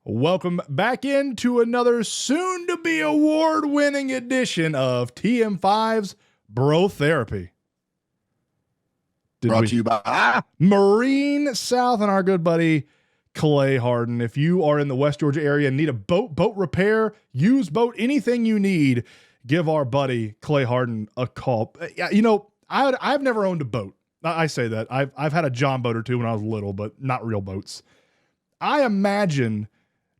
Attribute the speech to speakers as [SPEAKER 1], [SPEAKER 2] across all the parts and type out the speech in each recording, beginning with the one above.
[SPEAKER 1] Welcome back into another soon-to-be award-winning edition of TM5's Bro Therapy.
[SPEAKER 2] Brought to you by
[SPEAKER 1] Marine South and our good buddy Clay Harden. If you are in the West Georgia area and need a boat repair, used boat, anything you need, give our buddy Clay Harden a call. You know, I've never owned a boat. I say that. I've had a John boat or two when I was little, but not real boats. I imagine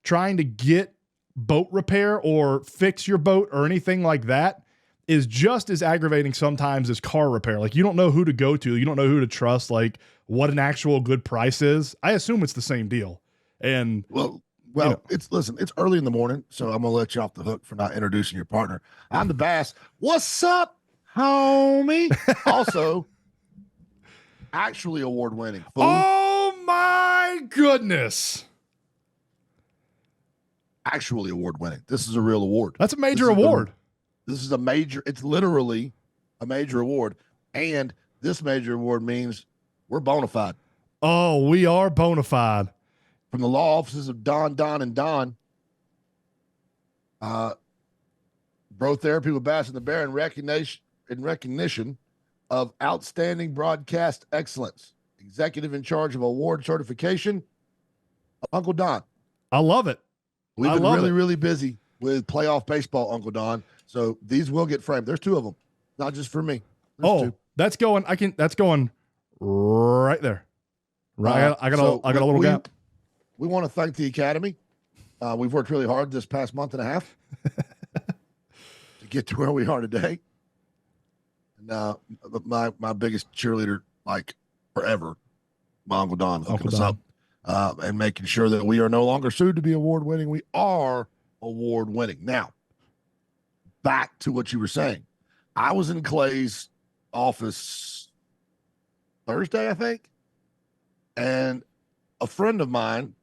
[SPEAKER 1] trying to get boat repair or fix your boat or anything like that is just as aggravating sometimes as car repair. Like, you don't know who to go to. You don't know who to trust, like what an actual good price is. I assume it's the same deal. And
[SPEAKER 2] well,
[SPEAKER 1] you know,
[SPEAKER 2] it's early in the morning, so I'm gonna let you off the hook for not introducing your partner. I'm the Bass. What's up, homie? Also, actually award-winning.
[SPEAKER 1] Oh my goodness.
[SPEAKER 2] Actually award-winning. This is a real award.
[SPEAKER 1] That's a major award.
[SPEAKER 2] It's literally a major award. And this major award means we're bona fide.
[SPEAKER 1] Oh, we are bona fide.
[SPEAKER 2] From the law offices of Don, and Don. Bro Therapy with Bass and the Bear in recognition of outstanding broadcast excellence. Executive in charge of award certification, Uncle Don.
[SPEAKER 1] I love it.
[SPEAKER 2] We've been really busy with playoff baseball, Uncle Don. So these will get framed. There's two of them, not just for me. There's two.
[SPEAKER 1] That's going. That's going right there. Right. I got a little gap.
[SPEAKER 2] We want to thank the Academy. We've worked really hard this past month and a half to get to where we are today. And my biggest cheerleader, like forever, my Uncle Don, hooking us up. And making sure that we are no longer sued to be award-winning. We are award-winning. Now, back to what you were saying. I was in Clay's office Thursday, I think, and a friend of mine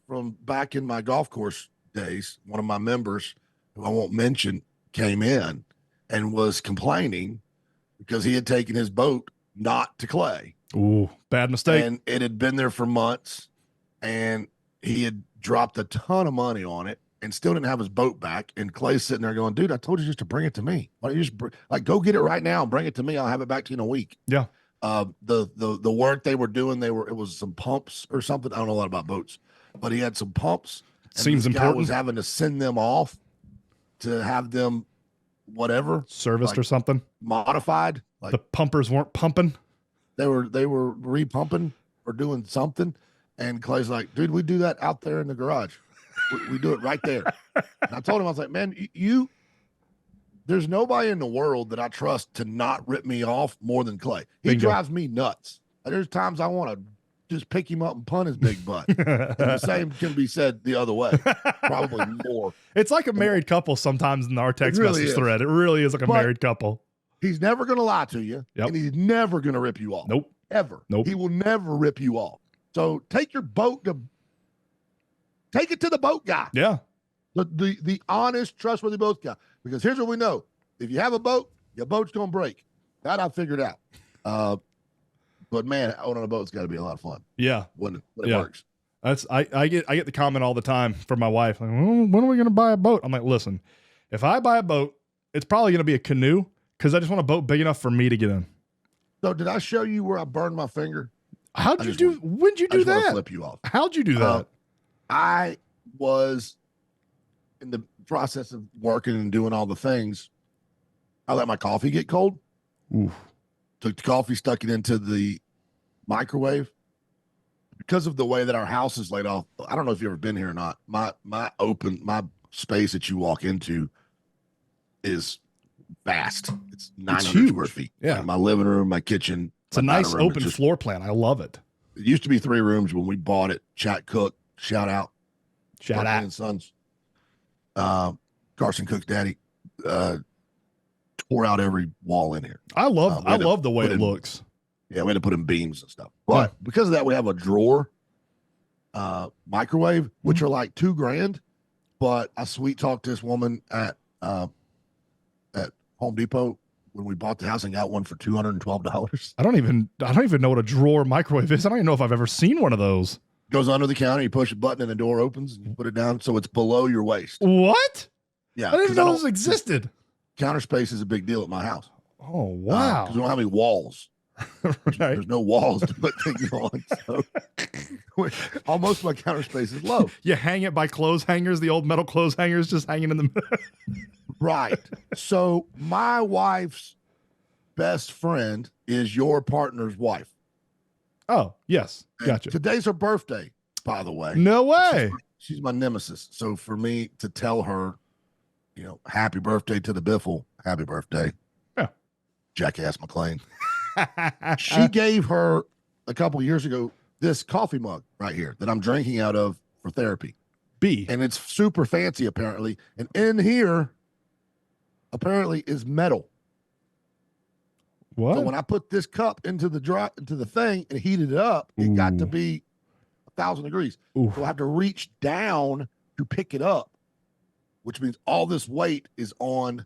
[SPEAKER 2] from back in my golf course days, one of my members, who I won't mention, came in and was complaining because he had taken his boat not to Clay.
[SPEAKER 1] Ooh, bad mistake.
[SPEAKER 2] And it had been there for months. And he had dropped a ton of money on it and still didn't have his boat back. And Clay's sitting there going, dude, I told you just to bring it to me. Why don't you just go get it right now and bring it to me? I'll have it back to you in a week.
[SPEAKER 1] Yeah.
[SPEAKER 2] The work they were doing, it was some pumps or something. I don't know a lot about boats, but he had some pumps.
[SPEAKER 1] Seems important.
[SPEAKER 2] Guy was having to send them off to have them whatever
[SPEAKER 1] serviced or something
[SPEAKER 2] modified. Like
[SPEAKER 1] the pumpers weren't pumping.
[SPEAKER 2] They were repumping or doing something. And Clay's like, dude, we do that out there in the garage. We do it right there. And I told him, I was like, man, there's nobody in the world that I trust to not rip me off more than Clay. He drives me nuts. There's times I want to just pick him up and punt his big butt. And the same can be said the other way, probably more.
[SPEAKER 1] It's like a married couple sometimes in our text message thread. It really is like a married couple.
[SPEAKER 2] He's never going to lie to you, and he's never going to rip you off.
[SPEAKER 1] Nope.
[SPEAKER 2] Ever.
[SPEAKER 1] Nope.
[SPEAKER 2] He will never rip you off. So take it to the boat guy.
[SPEAKER 1] Yeah.
[SPEAKER 2] The honest, trustworthy boat guy. Because here's what we know. If you have a boat, your boat's going to break. That I figured out. But man, owning a boat's got to be a lot of fun.
[SPEAKER 1] Yeah.
[SPEAKER 2] When it works.
[SPEAKER 1] I get the comment all the time from my wife. Like, when are we going to buy a boat? I'm like, listen, if I buy a boat, it's probably going to be a canoe because I just want a boat big enough for me to get in.
[SPEAKER 2] So did I show you where I burned my finger?
[SPEAKER 1] When'd you do that?
[SPEAKER 2] Flip you off.
[SPEAKER 1] How'd you do that?
[SPEAKER 2] I was in the process of working and doing all the things. I let my coffee get cold.
[SPEAKER 1] Oof.
[SPEAKER 2] Took the coffee, stuck it into the microwave. Because of the way that our house is laid off, I don't know if you've ever been here or not. My space that you walk into is vast. It's 900 square feet.
[SPEAKER 1] Yeah.
[SPEAKER 2] Like my living room, my kitchen.
[SPEAKER 1] It's a nice open floor plan. I love it.
[SPEAKER 2] It used to be 3 rooms when we bought it. Chat Cook, shout out. And Sons. Carson Cook's daddy tore out every wall in here.
[SPEAKER 1] I love the way it looks.
[SPEAKER 2] Yeah, we had to put in beams and stuff. But because of that, we have a drawer microwave, which are like $2,000. But I sweet talked this woman at Home Depot when we bought the house and got one for $212.
[SPEAKER 1] I don't even know what a drawer microwave is. I don't even know if I've ever seen one of those.
[SPEAKER 2] Goes under the counter. You push a button and the door opens. And you put it down so it's below your waist.
[SPEAKER 1] What?
[SPEAKER 2] Yeah,
[SPEAKER 1] I didn't even know this existed.
[SPEAKER 2] Counter space is a big deal at my house.
[SPEAKER 1] Oh, wow.
[SPEAKER 2] Because we don't have any walls.
[SPEAKER 1] Right.
[SPEAKER 2] There's no walls to put things on. So almost my counter space is low.
[SPEAKER 1] You hang it by clothes hangers, the old metal clothes hangers just hanging in the middle.
[SPEAKER 2] Right. So my wife's best friend is your partner's wife.
[SPEAKER 1] Oh, yes. Gotcha.
[SPEAKER 2] Today's her birthday, by the way.
[SPEAKER 1] No way.
[SPEAKER 2] She's my nemesis. So for me to tell her, happy birthday to the Biffle, happy birthday.
[SPEAKER 1] Yeah.
[SPEAKER 2] Jackass McLean. She gave her a couple years ago this coffee mug right here that I'm drinking out of for therapy.
[SPEAKER 1] B.
[SPEAKER 2] And it's super fancy, apparently. And in here, apparently, is metal.
[SPEAKER 1] What?
[SPEAKER 2] So when I put this cup into the thing and heated it up, it got to be 1,000 degrees.
[SPEAKER 1] Oof.
[SPEAKER 2] So I have to reach down to pick it up, which means all this weight is on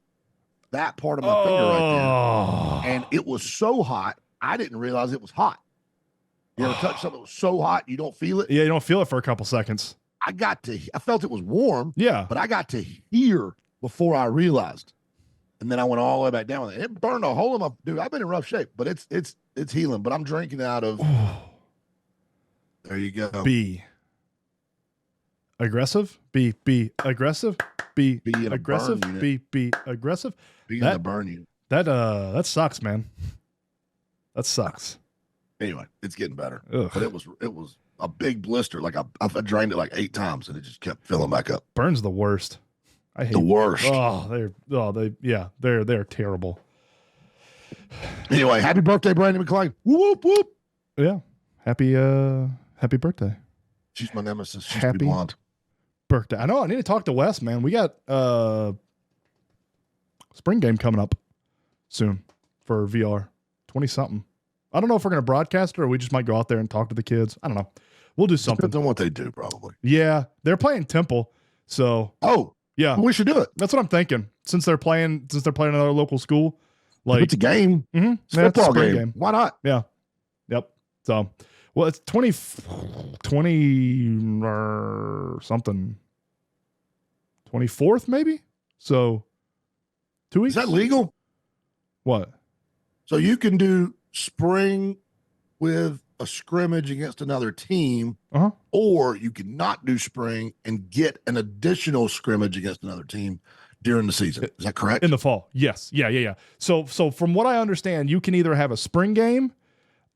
[SPEAKER 2] that part of my finger right there. And it was so hot, I didn't realize it was hot. You ever touch something that was so hot you don't feel it?
[SPEAKER 1] Yeah, you don't feel it for a couple seconds.
[SPEAKER 2] I felt it was warm.
[SPEAKER 1] Yeah.
[SPEAKER 2] But I got to hear before I realized. And then I went all the way back down with it. It burned a hole in my dude. I've been in rough shape, but it's healing. But I'm drinking out of there you go.
[SPEAKER 1] B. Aggressive. B aggressive. B
[SPEAKER 2] in a
[SPEAKER 1] aggressive.
[SPEAKER 2] burn unit.
[SPEAKER 1] B aggressive.
[SPEAKER 2] Being in the burn unit.
[SPEAKER 1] That sucks, man. That sucks.
[SPEAKER 2] Anyway, it's getting better.
[SPEAKER 1] Ugh.
[SPEAKER 2] But it was a big blister. Like I drained it like 8 times and it just kept filling back up.
[SPEAKER 1] Burn's the worst. I hate
[SPEAKER 2] the worst.
[SPEAKER 1] They're terrible.
[SPEAKER 2] Anyway, happy birthday, Brandon McLean. Whoop whoop.
[SPEAKER 1] Yeah. Happy birthday.
[SPEAKER 2] She's my nemesis. She's
[SPEAKER 1] Happy
[SPEAKER 2] blonde.
[SPEAKER 1] Birthday. I know. I need to talk to Wes, man. We got spring game coming up soon for VR. 20-something. I don't know if we're going to broadcast it or we just might go out there and talk to the kids. I don't know. We'll do something.
[SPEAKER 2] Depends on what they do, probably.
[SPEAKER 1] Yeah. They're playing Temple. So.
[SPEAKER 2] Oh.
[SPEAKER 1] Yeah.
[SPEAKER 2] Well, we should do it.
[SPEAKER 1] That's what I'm thinking. Since they're playing another local school.
[SPEAKER 2] Like, it's a game.
[SPEAKER 1] Mm-hmm.
[SPEAKER 2] It's a football game. Why not?
[SPEAKER 1] Yeah. Yep. So, well, it's 20 or something. 24th, maybe? So, 2 weeks?
[SPEAKER 2] Is that legal?
[SPEAKER 1] What?
[SPEAKER 2] So you can do spring with a scrimmage against another team, or you can not do spring and get an additional scrimmage against another team during the season. Is that correct?
[SPEAKER 1] In the fall. Yes. Yeah. So from what I understand, you can either have a spring game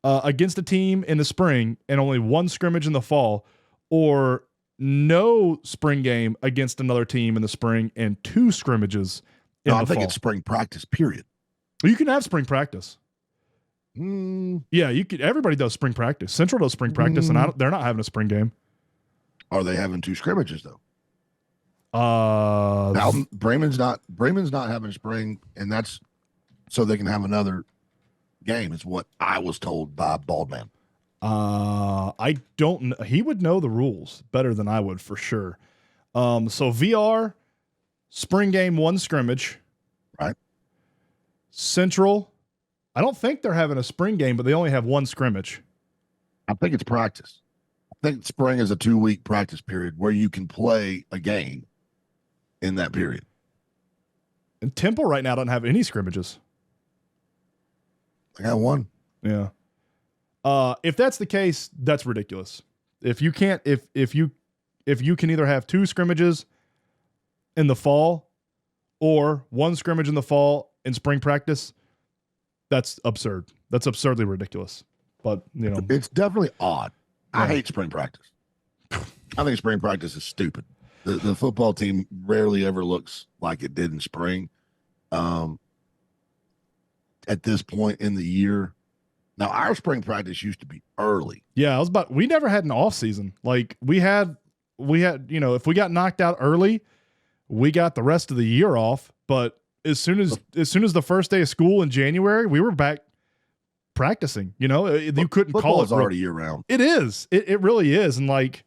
[SPEAKER 1] against a team in the spring and only one scrimmage in the fall, or no spring game against another team in the spring and 2 scrimmages in the fall.
[SPEAKER 2] I think it's spring practice, period.
[SPEAKER 1] You can have spring practice. Yeah, you could. Everybody does spring practice. Central does spring practice, and they're not having a spring game.
[SPEAKER 2] Are they having 2 scrimmages though? Bremen's not having spring, and that's so they can have another game. Is what I was told by Baldman.
[SPEAKER 1] I don't know. He would know the rules better than I would for sure. So VR spring game 1 scrimmage,
[SPEAKER 2] right?
[SPEAKER 1] Central. I don't think they're having a spring game, but they only have 1 scrimmage.
[SPEAKER 2] I think it's practice. I think spring is a 2-week practice period where you can play a game in that period.
[SPEAKER 1] And Temple right now doesn't have any scrimmages.
[SPEAKER 2] I got 1.
[SPEAKER 1] Yeah. If that's the case, that's ridiculous. If you can't, if you can either have 2 scrimmages in the fall or 1 scrimmage in the fall in spring practice, that's absurd. That's absurdly ridiculous. But,
[SPEAKER 2] it's definitely odd.
[SPEAKER 1] Yeah.
[SPEAKER 2] I hate spring practice. I think spring practice is stupid. The football team rarely ever looks like it did in spring. At this point in the year, now our spring practice used to be early.
[SPEAKER 1] Yeah, we never had an off season. Like we had, if we got knocked out early, we got the rest of the year off. But as soon as the first day of school in January, we were back practicing. You couldn't call it
[SPEAKER 2] already year round.
[SPEAKER 1] It is. It really is. And like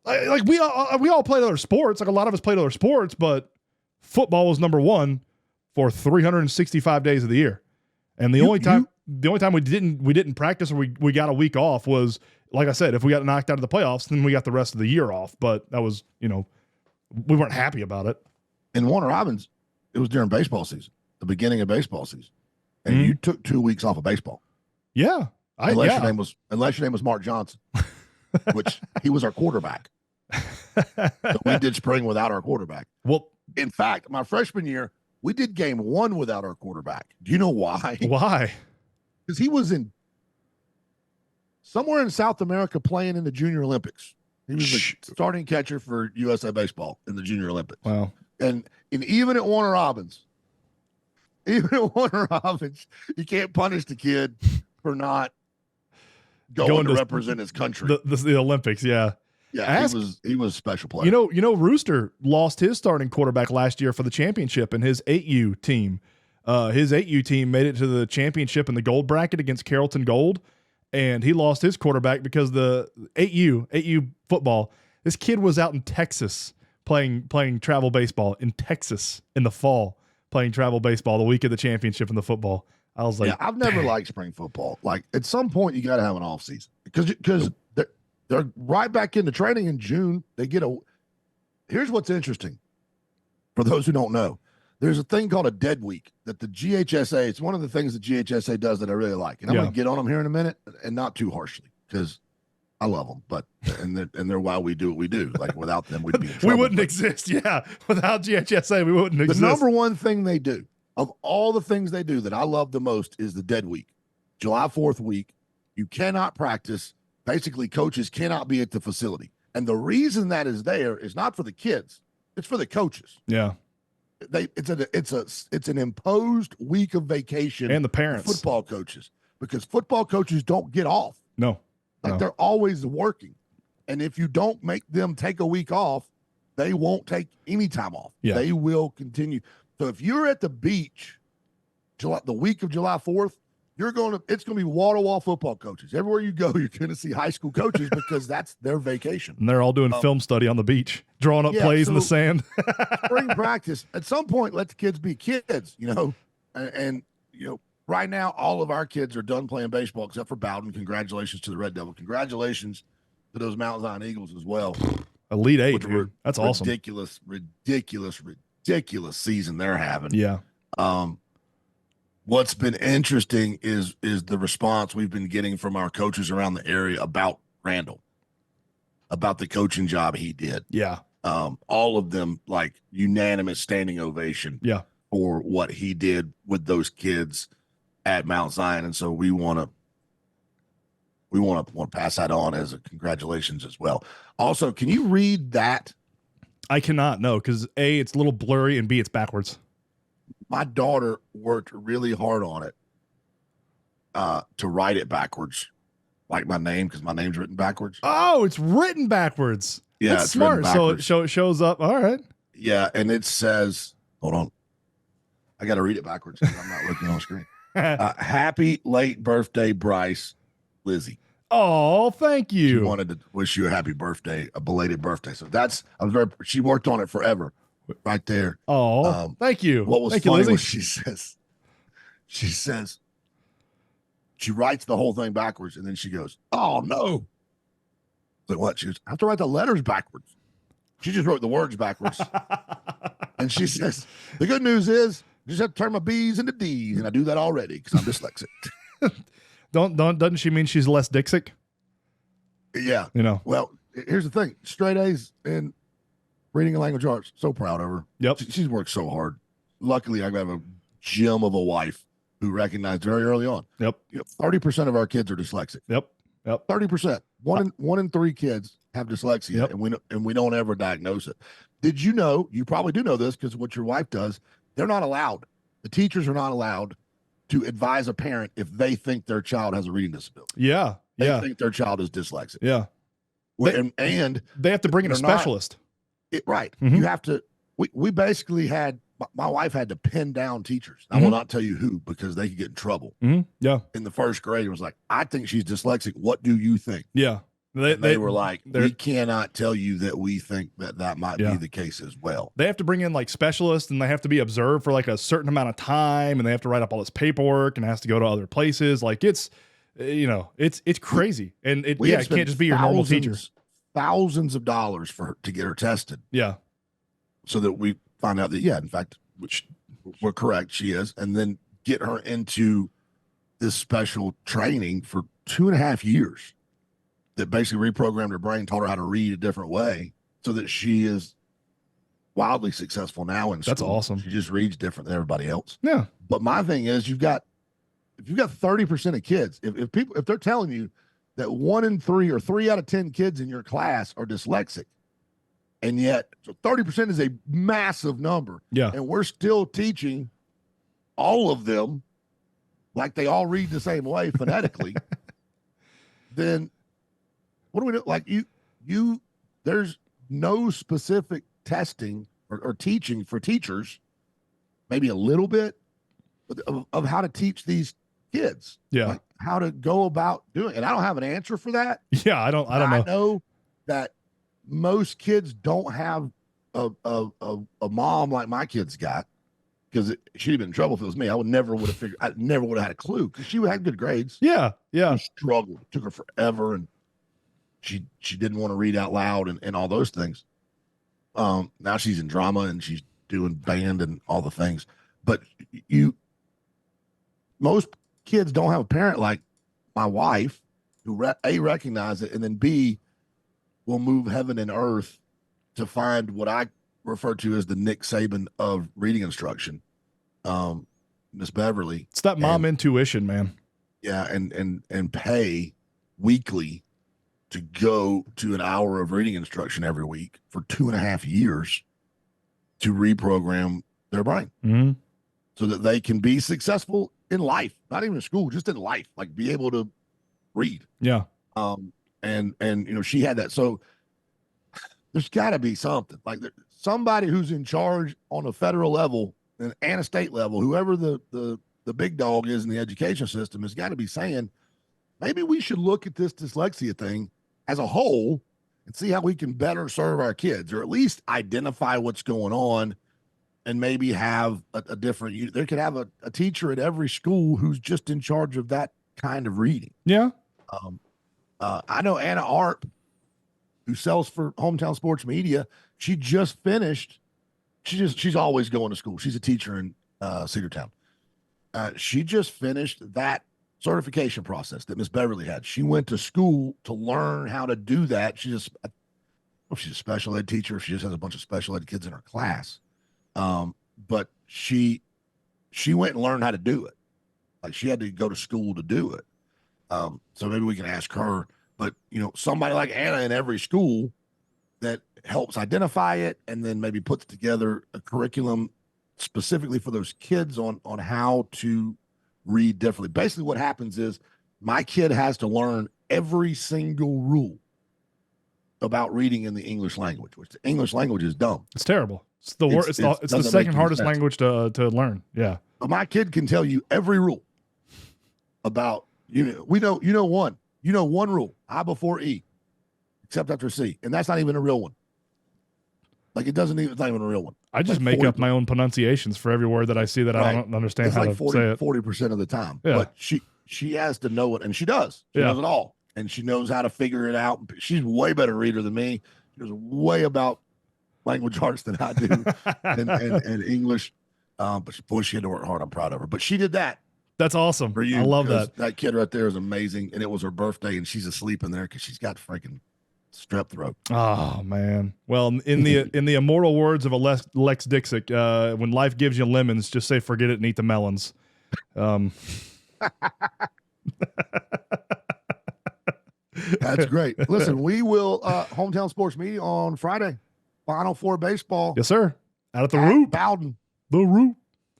[SPEAKER 1] we all played other sports. Like a lot of us played other sports, but football was number 1 for 365 days of the year. And the only time we didn't practice or we got a week off was like I said, if we got knocked out of the playoffs, then we got the rest of the year off. But that was, we weren't happy about it.
[SPEAKER 2] In Warner Robins, it was during baseball season, the beginning of baseball season, and you took 2 weeks off of baseball.
[SPEAKER 1] Yeah,
[SPEAKER 2] unless your name was Mark Johnson, which he was our quarterback. So we did spring without our quarterback.
[SPEAKER 1] Well,
[SPEAKER 2] in fact, my freshman year, we did game 1 without our quarterback. Do you know why?
[SPEAKER 1] Why?
[SPEAKER 2] Because he was somewhere in South America playing in the Junior Olympics. He was the starting catcher for USA Baseball in the Junior Olympics.
[SPEAKER 1] Wow.
[SPEAKER 2] And even at Warner Robins, you can't punish the kid for not going to represent his country.
[SPEAKER 1] The Olympics, yeah.
[SPEAKER 2] Yeah, he was a special player.
[SPEAKER 1] You know, Rooster lost his starting quarterback last year for the championship, and his 8U team. His 8U team made it to the championship in the gold bracket against Carrollton Gold, and he lost his quarterback because the 8U football. This kid was out in Texas playing travel baseball in Texas in the fall, playing travel baseball the week of the championship in the football. I was like,
[SPEAKER 2] yeah, I've never liked spring football. Like at some point you got to have an off season because they're right back into training in June. Here's what's interesting for those who don't know. There's a thing called a dead week that the GHSA, it's one of the things the GHSA does that I really like. And I'm going to get on them here in a minute, and not too harshly because I love them, but and they're why we do what we do. Like without them, we'd be in trouble.
[SPEAKER 1] We wouldn't exist. Yeah. Without GHSA, we wouldn't exist.
[SPEAKER 2] The number one thing they do of all the things they do that I love the most is the dead week. July 4th week, you cannot practice. Basically, coaches cannot be at the facility. And the reason that is there is not for the kids. It's for the coaches.
[SPEAKER 1] Yeah.
[SPEAKER 2] It's an imposed week of vacation.
[SPEAKER 1] And the parents.
[SPEAKER 2] For football coaches. Because football coaches don't get off.
[SPEAKER 1] No.
[SPEAKER 2] They're always working. And if you don't make them take a week off, they won't take any time off.
[SPEAKER 1] Yeah.
[SPEAKER 2] They will continue. So if you're at the beach the week of July 4th, it's going to be wall-to-wall football coaches. Everywhere you go, you're going to see high school coaches because that's their vacation.
[SPEAKER 1] And they're all doing film study on the beach, drawing up plays in the sand.
[SPEAKER 2] Spring practice, at some point, let the kids be kids, and right now, all of our kids are done playing baseball except for Bowden. Congratulations to the Red Devil. Congratulations to those Mount Zion Eagles as well.
[SPEAKER 1] Elite Eight, dude. That's awesome.
[SPEAKER 2] Ridiculous season they're having.
[SPEAKER 1] Yeah.
[SPEAKER 2] What's been interesting is the response we've been getting from our coaches around the area about Randall, about the coaching job he did.
[SPEAKER 1] Yeah.
[SPEAKER 2] All of them like unanimous standing ovation.
[SPEAKER 1] Yeah.
[SPEAKER 2] For what he did with those kids at Mount Zion, and so we want to pass that on as a congratulations as well. Also, can you read that?
[SPEAKER 1] I cannot, no, because A, it's a little blurry, and B, it's backwards.
[SPEAKER 2] My daughter worked really hard on it to write it backwards, like my name, because my name's written backwards.
[SPEAKER 1] Oh, it's written backwards.
[SPEAKER 2] Yeah,
[SPEAKER 1] that's smart. So it shows up. All right.
[SPEAKER 2] Yeah, and it says, hold on, I got to read it backwards because I'm not looking on screen. Happy late birthday, Bryce, Lizzie.
[SPEAKER 1] Oh, thank you.
[SPEAKER 2] She wanted to wish you a happy birthday, a belated birthday. So she worked on it forever. Right there.
[SPEAKER 1] Oh, thank you.
[SPEAKER 2] What was
[SPEAKER 1] thank
[SPEAKER 2] funny
[SPEAKER 1] you,
[SPEAKER 2] was she says, she writes the whole thing backwards, and then she goes, "Oh no!" But what? She goes, "I have to write the letters backwards." She just wrote the words backwards, and she says, "The good news is, I just have to turn my B's into D's, and I do that already because I'm dyslexic."
[SPEAKER 1] Doesn't she mean she's less Dixic?
[SPEAKER 2] Yeah. Well, here's the thing: straight A's in reading and language arts. So proud of her.
[SPEAKER 1] Yep.
[SPEAKER 2] She's worked so hard. Luckily, I have a gem of a wife who recognized very early on.
[SPEAKER 1] Yep.
[SPEAKER 2] 30% of our kids are dyslexic.
[SPEAKER 1] Yep.
[SPEAKER 2] 30%. One in 3 kids have dyslexia, and we don't ever diagnose it. Did you know? You probably do know this because what your wife does. They're not allowed. The teachers are not allowed to advise a parent if they think their child has a reading disability.
[SPEAKER 1] Yeah.
[SPEAKER 2] They think their child is dyslexic.
[SPEAKER 1] Yeah.
[SPEAKER 2] And
[SPEAKER 1] they have to bring in a specialist.
[SPEAKER 2] Right.
[SPEAKER 1] Mm-hmm.
[SPEAKER 2] You have to. We basically had. My wife had to pin down teachers. I will not tell you who because they could get in trouble.
[SPEAKER 1] Mm-hmm. Yeah.
[SPEAKER 2] In the first grade, it was like, I think she's dyslexic. What do you think?
[SPEAKER 1] Yeah.
[SPEAKER 2] They were like, we cannot tell you that we think that might be the case as well.
[SPEAKER 1] They have to bring in like specialists, and they have to be observed for like a certain amount of time, and they have to write up all this paperwork, and it has to go to other places. Like You know, it's crazy. And it
[SPEAKER 2] We had
[SPEAKER 1] can't just be your normal teacher.
[SPEAKER 2] Thousands of dollars for her to get her tested.
[SPEAKER 1] Yeah.
[SPEAKER 2] So that we find out that, in fact, which we're correct, she is, and then get her into this special training for 2.5 years that basically reprogrammed her brain, taught her how to read a different way so that she is wildly successful now in school.
[SPEAKER 1] That's awesome.
[SPEAKER 2] She just reads different than everybody else.
[SPEAKER 1] Yeah.
[SPEAKER 2] But my thing is, if you've got 30% of kids, if they're telling you that 1 in 3 or 3 out of 10 kids in your class are dyslexic, and yet so 30% is a massive number.
[SPEAKER 1] Yeah.
[SPEAKER 2] And we're still teaching all of them like they all read the same way phonetically, then what do we do? Like there's no specific testing or teaching for teachers, maybe a little bit of how to teach these kids.
[SPEAKER 1] Yeah.
[SPEAKER 2] Like how to go about doing it. And I don't have an answer for that.
[SPEAKER 1] Yeah. I don't know.
[SPEAKER 2] I know that most kids don't have a mom like my kids got, because she'd have been in trouble if it was me. I never would have had a clue, because she had good grades.
[SPEAKER 1] Yeah. Yeah.
[SPEAKER 2] She struggled. It took her forever, and she didn't want to read out loud and all those things. Now she's in drama and she's doing band and all the things. But most kids don't have a parent like my wife who A, recognize it, and then B, will move heaven and earth to find what I refer to as the Nick Saban of reading instruction. Miss Beverly.
[SPEAKER 1] It's that mom intuition, man.
[SPEAKER 2] Yeah. And pay weekly to go to an hour of reading instruction every week for 2.5 years to reprogram their brain so that they can be successful in life, not even in school, just in life, like be able to read.
[SPEAKER 1] Yeah.
[SPEAKER 2] And she had that. So there's got to be something like somebody who's in charge on a federal level and a state level, whoever the big dog is in the education system, has got to be saying, maybe we should look at this dyslexia thing as a whole and see how we can better serve our kids, or at least identify what's going on, and maybe have a different, they could have a teacher at every school who's just in charge of that kind of reading.
[SPEAKER 1] Yeah.
[SPEAKER 2] I know Anna Arp, who sells for Hometown Sports Media. She just finished. She's always going to school. She's a teacher in Cedartown. She just finished that certification process that Miss Beverly had. She went to school to learn how to do that. She's a special ed teacher. She just has a bunch of special ed kids in her class. But she went and learned how to do it. Like, she had to go to school to do it. So maybe we can ask her, but somebody like Anna in every school that helps identify it, and then maybe puts together a curriculum specifically for those kids on how to read differently. Basically what happens is my kid has to learn every single rule about reading in the English language, which the English language is dumb.
[SPEAKER 1] It's terrible. It's the worst. It's the second hardest language to learn. Yeah.
[SPEAKER 2] But my kid can tell you every rule about, one rule, I before E, except after C. And that's not even a real one. Like, it's not even a real one.
[SPEAKER 1] I just make up my own pronunciations for every word that I see that I don't understand how to say it.
[SPEAKER 2] 40% of the time.
[SPEAKER 1] Yeah.
[SPEAKER 2] But she has to know it, and she does. She knows it all. And she knows how to figure it out. She's way better reader than me. She knows way about language arts than I do and English. But she had to work hard. I'm proud of her. But she did that.
[SPEAKER 1] That's awesome.
[SPEAKER 2] For you,
[SPEAKER 1] I love that.
[SPEAKER 2] That kid right there is amazing. And it was her birthday, and she's asleep in there because she's got freaking strep throat.
[SPEAKER 1] Oh man. Well, in the immortal words of a Lex Dixon, when life gives you lemons, just say forget it and eat the melons.
[SPEAKER 2] That's great. Listen, we will Hometown Sports Media on Friday. Final Four baseball.
[SPEAKER 1] Yes, sir. Out at the Roop.
[SPEAKER 2] Bowden.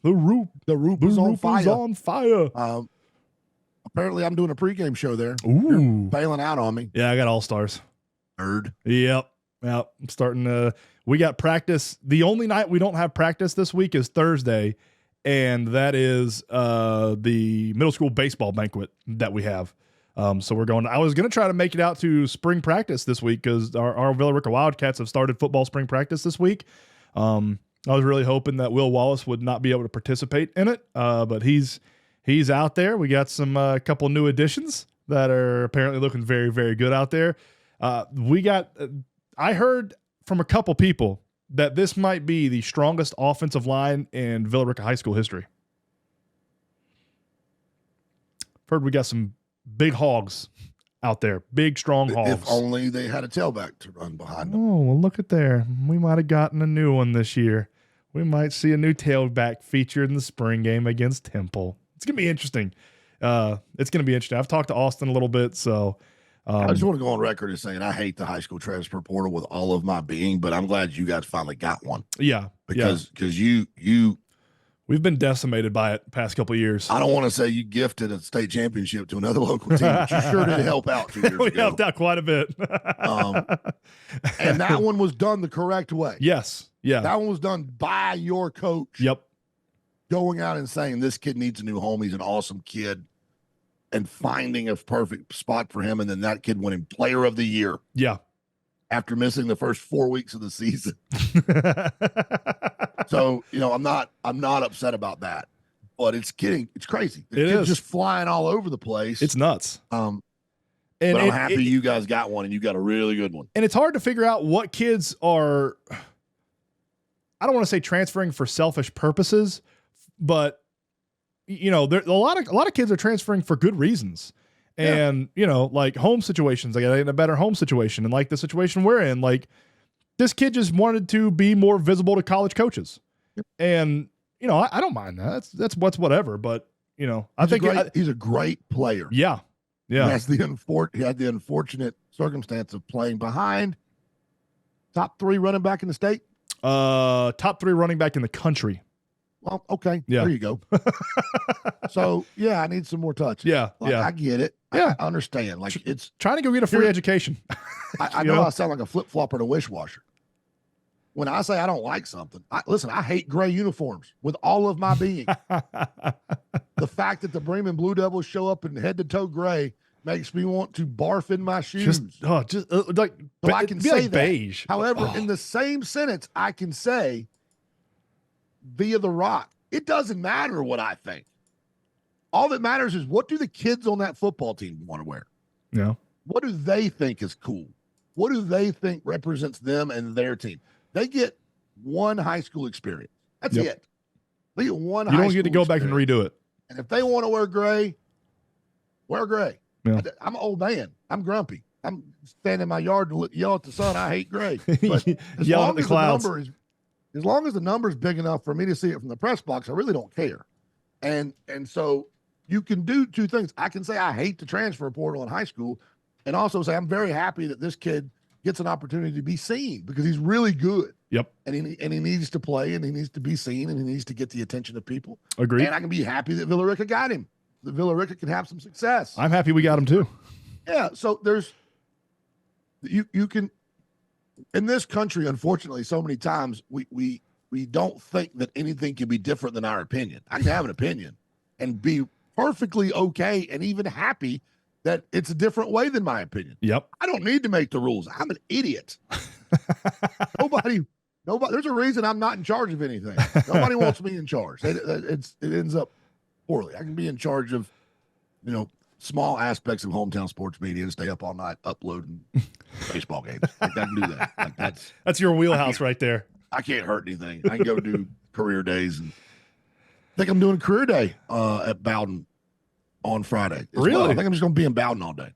[SPEAKER 1] The Roop is on fire.
[SPEAKER 2] Apparently, I'm doing a pregame show there.
[SPEAKER 1] Ooh.
[SPEAKER 2] You're bailing out on me.
[SPEAKER 1] Yeah, I got All-Stars.
[SPEAKER 2] Nerd.
[SPEAKER 1] Yep. I'm starting we got practice. The only night we don't have practice this week is Thursday, and that is the middle school baseball banquet that we have. So we're going. I was going to try to make it out to spring practice this week because our Villa Rica Wildcats have started football spring practice this week. I was really hoping that Will Wallace would not be able to participate in it, but he's out there. We got some couple new additions. that are apparently looking very, very good out there. I heard from a couple people that this might be the strongest offensive line in Villa Rica High School history. Heard we got some big hogs out there, big, strong hogs.
[SPEAKER 2] If only they had a tailback to run behind them.
[SPEAKER 1] Oh, well, look at there. We might have gotten a new one this year. We might see a new tailback featured in the spring game against Temple. It's going to be interesting. I've talked to Austin a little bit, so.
[SPEAKER 2] I just want to go on record as saying I hate the high school transfer portal with all of my being, but I'm glad you guys finally got one.
[SPEAKER 1] Yeah.
[SPEAKER 2] Because
[SPEAKER 1] we've been decimated by it the past couple of years.
[SPEAKER 2] I don't want to say you gifted a state championship to another local team, but you sure did help out 2 years ago.
[SPEAKER 1] We helped out quite a bit.
[SPEAKER 2] And that one was done the correct way.
[SPEAKER 1] Yes. Yeah.
[SPEAKER 2] That one was done by your coach.
[SPEAKER 1] Yep.
[SPEAKER 2] Going out and saying this kid needs a new home. He's an awesome kid. And finding a perfect spot for him. And then that kid winning player of the year.
[SPEAKER 1] Yeah.
[SPEAKER 2] After missing the first 4 weeks of the season. So, I'm not upset about that, but it's crazy. The kid's just flying all over the place.
[SPEAKER 1] It's nuts.
[SPEAKER 2] But I'm happy you guys got one and you got a really good one.
[SPEAKER 1] And it's hard to figure out what kids are, I don't want to say transferring for selfish purposes, but there a lot of kids are transferring for good reasons. And, like home situations, like in a better home situation. And like the situation we're in, like this kid just wanted to be more visible to college coaches. Yep. And, I don't mind that. That's whatever. But, I think
[SPEAKER 2] he's a great player.
[SPEAKER 1] Yeah. Yeah.
[SPEAKER 2] He had the unfortunate circumstance of playing behind top 3 running back in the state.
[SPEAKER 1] Top 3 running back in the country.
[SPEAKER 2] Well, okay.
[SPEAKER 1] Yeah.
[SPEAKER 2] There you go. So, I need some more touch.
[SPEAKER 1] Yeah. Yeah.
[SPEAKER 2] I get it.
[SPEAKER 1] Yeah.
[SPEAKER 2] I understand. Like, it's
[SPEAKER 1] trying to go get a free education.
[SPEAKER 2] I know I sound like a flip-flopper and a wish-washer. When I say I don't like something, I hate gray uniforms with all of my being. The fact that the Bremen Blue Devils show up in head-to-toe gray makes me want to barf in my shoes.
[SPEAKER 1] I can say that. Beige.
[SPEAKER 2] However, in the same sentence, I can say via the Rock, it doesn't matter what I think. All that matters is what do the kids on that football team want to wear?
[SPEAKER 1] Yeah.
[SPEAKER 2] What do they think is cool? What do they think represents them and their team? They get one high school experience. That's it. They get one high school experience. You don't get to go back
[SPEAKER 1] and redo it.
[SPEAKER 2] And if they want to wear gray, wear gray.
[SPEAKER 1] Yeah.
[SPEAKER 2] I'm an old man. I'm grumpy. I'm standing in my yard and yell at the sun. I hate gray. But
[SPEAKER 1] yell at the clouds.
[SPEAKER 2] As long as the number's big enough for me to see it from the press box, I really don't care. And so you can do 2 things. I can say I hate the transfer portal in high school and also say I'm very happy that this kid gets an opportunity to be seen because he's really good.
[SPEAKER 1] Yep.
[SPEAKER 2] And he needs to play and he needs to be seen and he needs to get the attention of people.
[SPEAKER 1] Agreed.
[SPEAKER 2] And I can be happy that Villa Rica got him. That Villa Rica can have some success.
[SPEAKER 1] I'm happy we got him too.
[SPEAKER 2] Yeah. So there's you can in this country, unfortunately, so many times we don't think that anything can be different than our opinion. I can have an opinion and be perfectly okay and even happy that it's a different way than my opinion.
[SPEAKER 1] Yep.
[SPEAKER 2] I don't need to make the rules. I'm an idiot. Nobody, there's a reason I'm not in charge of anything. Nobody wants me in charge. It ends up poorly. I can be in charge of, small aspects of hometown sports media and stay up all night uploading baseball games. Like I can do that. Like
[SPEAKER 1] that's your wheelhouse right there.
[SPEAKER 2] I can't hurt anything. I can go do career days and I think I'm doing career day at Bowden on Friday.
[SPEAKER 1] Really?
[SPEAKER 2] Well. I think I'm just going to be in Bowden all day.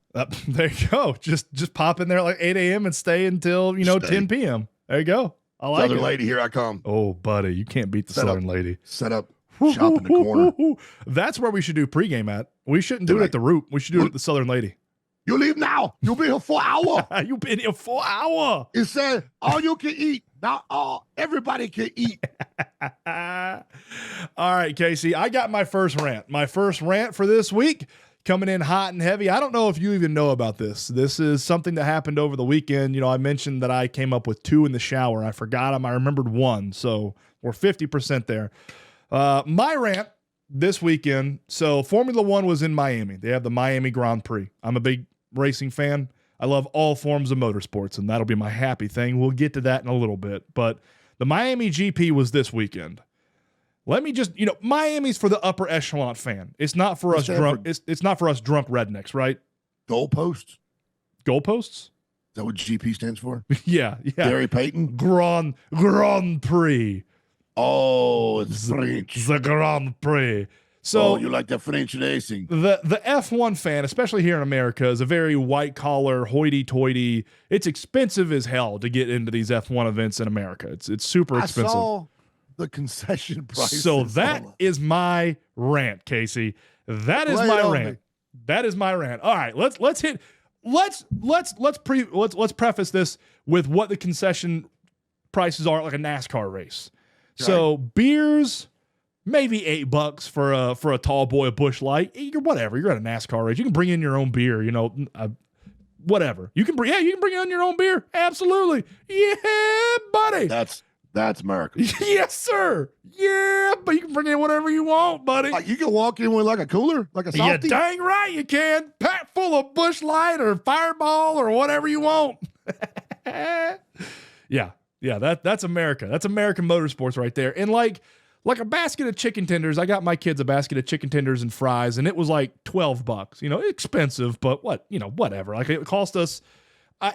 [SPEAKER 1] There you go. Just pop in there like 8 a.m. and stay until, 10 p.m. There you go. I like
[SPEAKER 2] Southern Lady, here I come.
[SPEAKER 1] Oh, buddy, you can't beat the Southern Lady.
[SPEAKER 2] Set up shop in the corner.
[SPEAKER 1] That's where we should do pregame at. We shouldn't do it at the Root. We should do it at the Southern Lady.
[SPEAKER 2] You leave now. You'll be here for an hour.
[SPEAKER 1] You've been here for an hour.
[SPEAKER 2] It said all you can eat. Not all. Everybody can eat.
[SPEAKER 1] All right, Casey. I got my first rant. My first rant for this week coming in hot and heavy. I don't know if you even know about this. This is something that happened over the weekend. I mentioned that I came up with 2 in the shower. I forgot them. I remembered 1. So we're 50% there. My rant this weekend. So Formula One was in Miami. They have the Miami Grand Prix. I'm a big racing fan. I love all forms of motorsports, and that'll be my happy thing. We'll get to that in a little bit. But the Miami GP was this weekend. Let me just, Miami's for the upper echelon fan. It's not for us drunk. It's not for us drunk rednecks, right?
[SPEAKER 2] Goalposts.
[SPEAKER 1] Goalposts?
[SPEAKER 2] Is that what GP stands for?
[SPEAKER 1] Yeah.
[SPEAKER 2] Gary Payton?
[SPEAKER 1] Grand Prix.
[SPEAKER 2] Oh, it's French.
[SPEAKER 1] The Grand Prix. So
[SPEAKER 2] you like the French racing.
[SPEAKER 1] The F1 fan, especially here in America, is a very white-collar, hoity-toity. It's expensive as hell to get into these F1 events in America. It's super expensive.
[SPEAKER 2] I saw the concession price.
[SPEAKER 1] So that is my rant, Casey. That is my rant. That is my rant. All right, let's preface this with what the concession prices are, like a NASCAR race. Right. So beers, maybe $8 for a tall boy, a Busch Light. You're whatever. You're at a NASCAR race. You can bring in your own beer. You know, whatever. You can bring in your own beer. Absolutely. Yeah, buddy.
[SPEAKER 2] That's America.
[SPEAKER 1] Yes, sir. Yeah, but you can bring in whatever you want, buddy.
[SPEAKER 2] Like you can walk in with like a cooler, like a softie.
[SPEAKER 1] Yeah, dang right you can. Packed full of Busch Light or Fireball or whatever you want. Yeah, that's America. That's American motorsports right there. And like a basket of chicken tenders, I got my kids a basket of chicken tenders and fries, and it was like $12. You know, expensive, but whatever. Like it cost us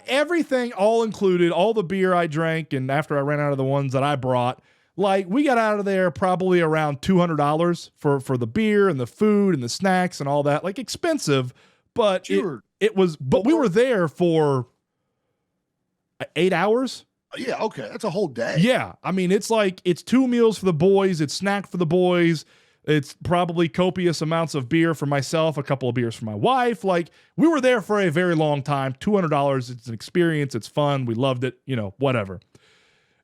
[SPEAKER 1] everything all included, all the beer I drank, and after I ran out of the ones that I brought, like we got out of there probably around $200 for the beer and the food and the snacks and all that. Like expensive, but
[SPEAKER 2] sure.
[SPEAKER 1] it was. But we were there for 8 hours.
[SPEAKER 2] Yeah, okay, that's a whole day.
[SPEAKER 1] Yeah, I mean it's 2 meals for the boys, it's snack for the boys. It's probably copious amounts of beer for myself, a couple of beers for my wife. Like, we were there for a very long time. $200, it's an experience, it's fun, we loved it, whatever.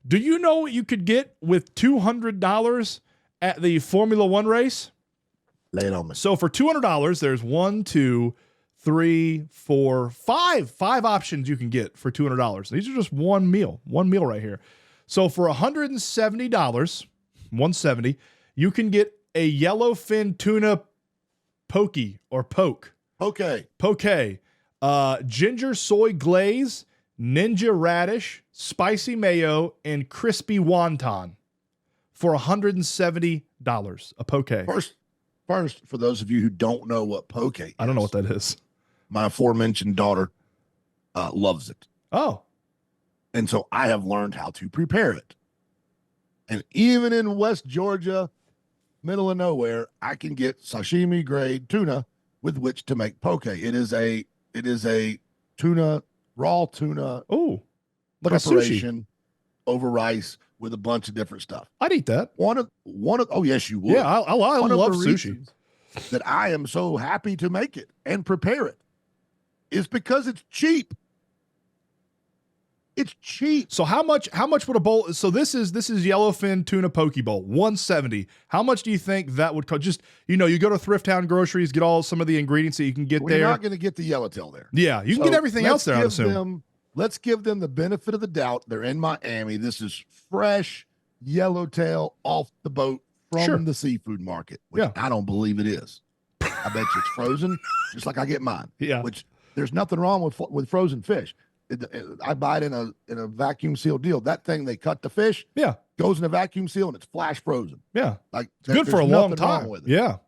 [SPEAKER 1] Do you know what you could get with $200 at the Formula One race?
[SPEAKER 2] Lay it on me.
[SPEAKER 1] So for $200, there's 1, 2, 3, 4, 5 options you can get for $200. These are just one meal right here. So for $170, $170, you can get a yellowfin tuna poke or poke.
[SPEAKER 2] Okay.
[SPEAKER 1] Poke. Ginger soy glaze, ninja radish, spicy mayo, and crispy wonton for $170 a poke.
[SPEAKER 2] First, for those of you who don't know what poke is.
[SPEAKER 1] I don't know what that is.
[SPEAKER 2] My aforementioned daughter loves it.
[SPEAKER 1] Oh.
[SPEAKER 2] And so I have learned how to prepare it. And even in West Georgia, middle of nowhere, I can get sashimi grade tuna with which to make poke. It is a tuna, raw tuna.
[SPEAKER 1] Oh, like a sushi
[SPEAKER 2] over rice with a bunch of different stuff.
[SPEAKER 1] I'd eat that.
[SPEAKER 2] One of oh yes, you would.
[SPEAKER 1] Yeah, I love sushi.
[SPEAKER 2] That I am so happy to make it and prepare it is because it's cheap. It's cheap.
[SPEAKER 1] So how much would a bowl? So this is yellowfin tuna poke bowl, $170. How much do you think that would cost? Just, you go to Thrift Town Groceries, get some of the ingredients that you can get there.
[SPEAKER 2] You're not going to get the yellowtail there.
[SPEAKER 1] Yeah, you can get everything else there, I assume.
[SPEAKER 2] Let's give them the benefit of the doubt. They're in Miami. This is fresh yellowtail off the boat from the seafood market, which I don't believe it is. I bet you it's frozen, just like I get mine.
[SPEAKER 1] Yeah.
[SPEAKER 2] Which there's nothing wrong with frozen fish. I buy it in a vacuum sealed deal. That thing, they cut the fish, goes in a vacuum seal, and it's flash frozen.
[SPEAKER 1] Yeah,
[SPEAKER 2] like
[SPEAKER 1] it's good for a long time.
[SPEAKER 2] With it.
[SPEAKER 1] Yeah,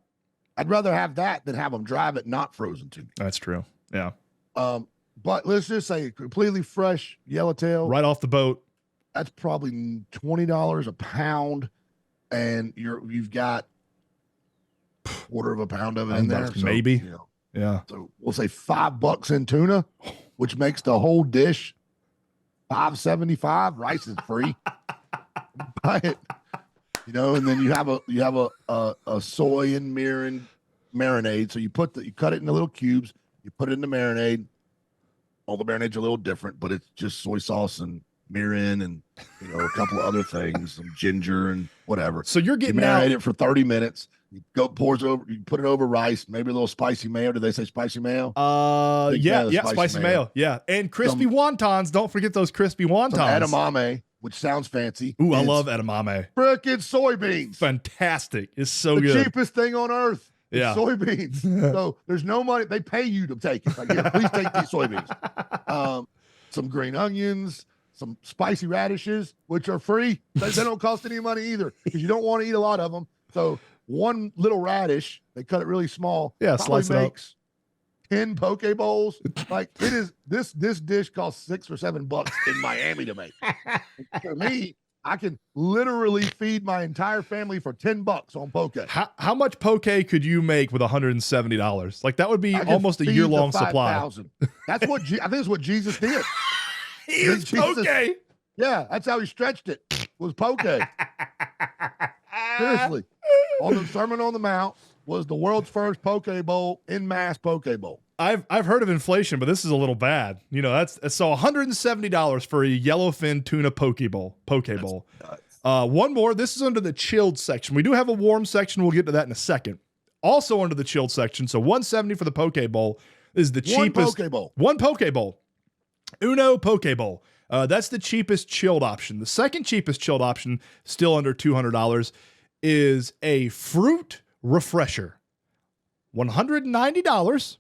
[SPEAKER 2] I'd rather have that than have them drive it not frozen to me.
[SPEAKER 1] That's true. Yeah.
[SPEAKER 2] But let's just say completely fresh yellowtail,
[SPEAKER 1] right off the boat.
[SPEAKER 2] That's probably $20 a pound, and you've got quarter of a pound of it in there,
[SPEAKER 1] maybe. Yeah.
[SPEAKER 2] So we'll say $5 in tuna, which makes the whole dish $5.75. Rice is free. Buy it, and then you have a soy and mirin marinade. So you cut it into little cubes. You put it in the marinade. All the marinades are a little different, but it's just soy sauce and mirin and a couple of other things, some ginger and whatever.
[SPEAKER 1] So you
[SPEAKER 2] marinate it for 30 minutes. You you put it over rice, maybe a little spicy mayo. Did they say spicy mayo?
[SPEAKER 1] Spicy mayo. Yeah. And crispy wontons. Don't forget those crispy wontons.
[SPEAKER 2] Some edamame, which sounds fancy.
[SPEAKER 1] Ooh, I love edamame.
[SPEAKER 2] Frickin' soybeans.
[SPEAKER 1] Fantastic. It's so good.
[SPEAKER 2] The cheapest thing on earth.
[SPEAKER 1] Yeah.
[SPEAKER 2] Soybeans. So there's no money. They pay you to take it. Like, please take these soybeans. Some green onions, some spicy radishes, which are free. They don't cost any money either because you don't want to eat a lot of them. So one little radish, they cut it really small.
[SPEAKER 1] Yeah, slice it up.
[SPEAKER 2] 10 poke bowls. Like it is this dish costs $6 or $7 in Miami to make. For me, I can literally feed my entire family for $10 on poke.
[SPEAKER 1] How much poke could you make with $170? Like that would be almost a year-long supply.
[SPEAKER 2] That's what I think is what Jesus did.
[SPEAKER 1] He was poke.
[SPEAKER 2] Yeah, that's how he stretched it. Was poke. Seriously, on the Sermon on the Mount was the world's first poke bowl, in mass poke bowl.
[SPEAKER 1] I've heard of inflation, but this is a little bad. You know, that's so $170 for a yellowfin tuna poke bowl. One more. This is under the chilled section. We do have a warm section. We'll get to that in a second. Also under the chilled section. So $170 for the poke bowl is the cheapest. One poke bowl. Uno poke bowl. That's the cheapest chilled option. The second cheapest chilled option, still under $200, is a fruit refresher. $190.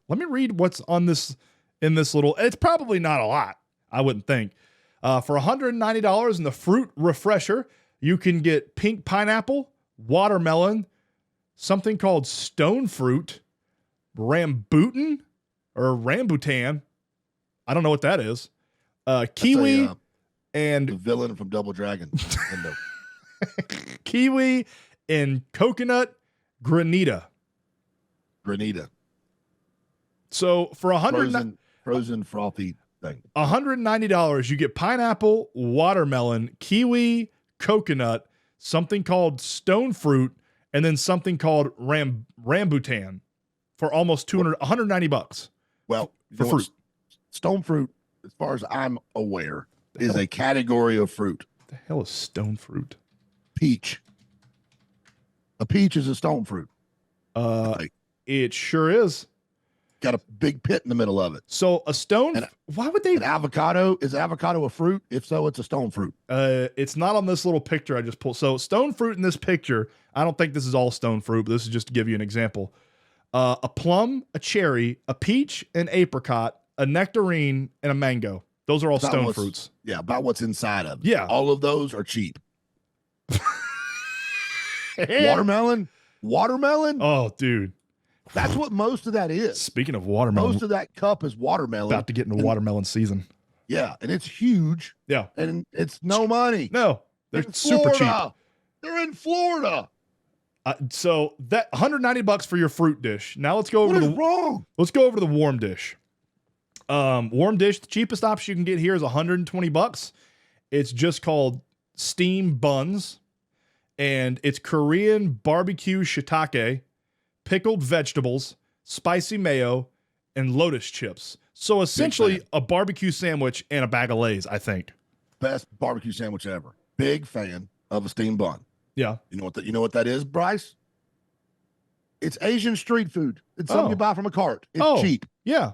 [SPEAKER 1] Let me read what's on this in this little. It's probably not a lot, I wouldn't think. For $190 in the fruit refresher, you can get pink pineapple, watermelon, something called stone fruit, rambutan or rambutan. I don't know what that is. Kiwi and
[SPEAKER 2] the villain from Double Dragon.
[SPEAKER 1] Kiwi and coconut granita. So for
[SPEAKER 2] frozen frothy thing.
[SPEAKER 1] $190, you get pineapple, watermelon, kiwi, coconut, something called stone fruit, and then something called rambutan for almost $190.
[SPEAKER 2] Well,
[SPEAKER 1] for fruit.
[SPEAKER 2] Stone fruit, as far as I'm aware, is a category of fruit.
[SPEAKER 1] What the hell is stone fruit?
[SPEAKER 2] Peach. A peach is a stone fruit.
[SPEAKER 1] It sure is.
[SPEAKER 2] Got a big pit in the middle of it.
[SPEAKER 1] So a stone, why would they?
[SPEAKER 2] An avocado, is avocado a fruit? If so, it's a stone fruit.
[SPEAKER 1] It's not on this little picture I just pulled. So stone fruit in this picture, I don't think this is all stone fruit, but this is just to give you an example. A plum, a cherry, a peach, an apricot, a nectarine, and a mango. Those are all stone fruits.
[SPEAKER 2] Yeah, about what's inside of it.
[SPEAKER 1] Yeah.
[SPEAKER 2] All of those are cheap. Watermelon?
[SPEAKER 1] Oh, dude.
[SPEAKER 2] That's what most of that is.
[SPEAKER 1] Speaking of watermelon.
[SPEAKER 2] Most of that cup is watermelon.
[SPEAKER 1] About to get into watermelon season.
[SPEAKER 2] Yeah, and it's huge.
[SPEAKER 1] Yeah.
[SPEAKER 2] And it's no money.
[SPEAKER 1] No, they're super cheap.
[SPEAKER 2] They're in Florida.
[SPEAKER 1] So that $190 for your fruit dish. Now let's go over Let's go over to the warm dish. Warm dish, the cheapest option you can get here is $120. It's just called steam buns, and it's Korean barbecue shiitake, pickled vegetables, spicy mayo, and lotus chips. So essentially a barbecue sandwich and a bag of Lay's, I think.
[SPEAKER 2] Best barbecue sandwich ever. Big fan of a steam bun.
[SPEAKER 1] Yeah.
[SPEAKER 2] You know what that is, Bryce? It's Asian street food. It's something you buy from a cart. It's cheap.
[SPEAKER 1] Yeah.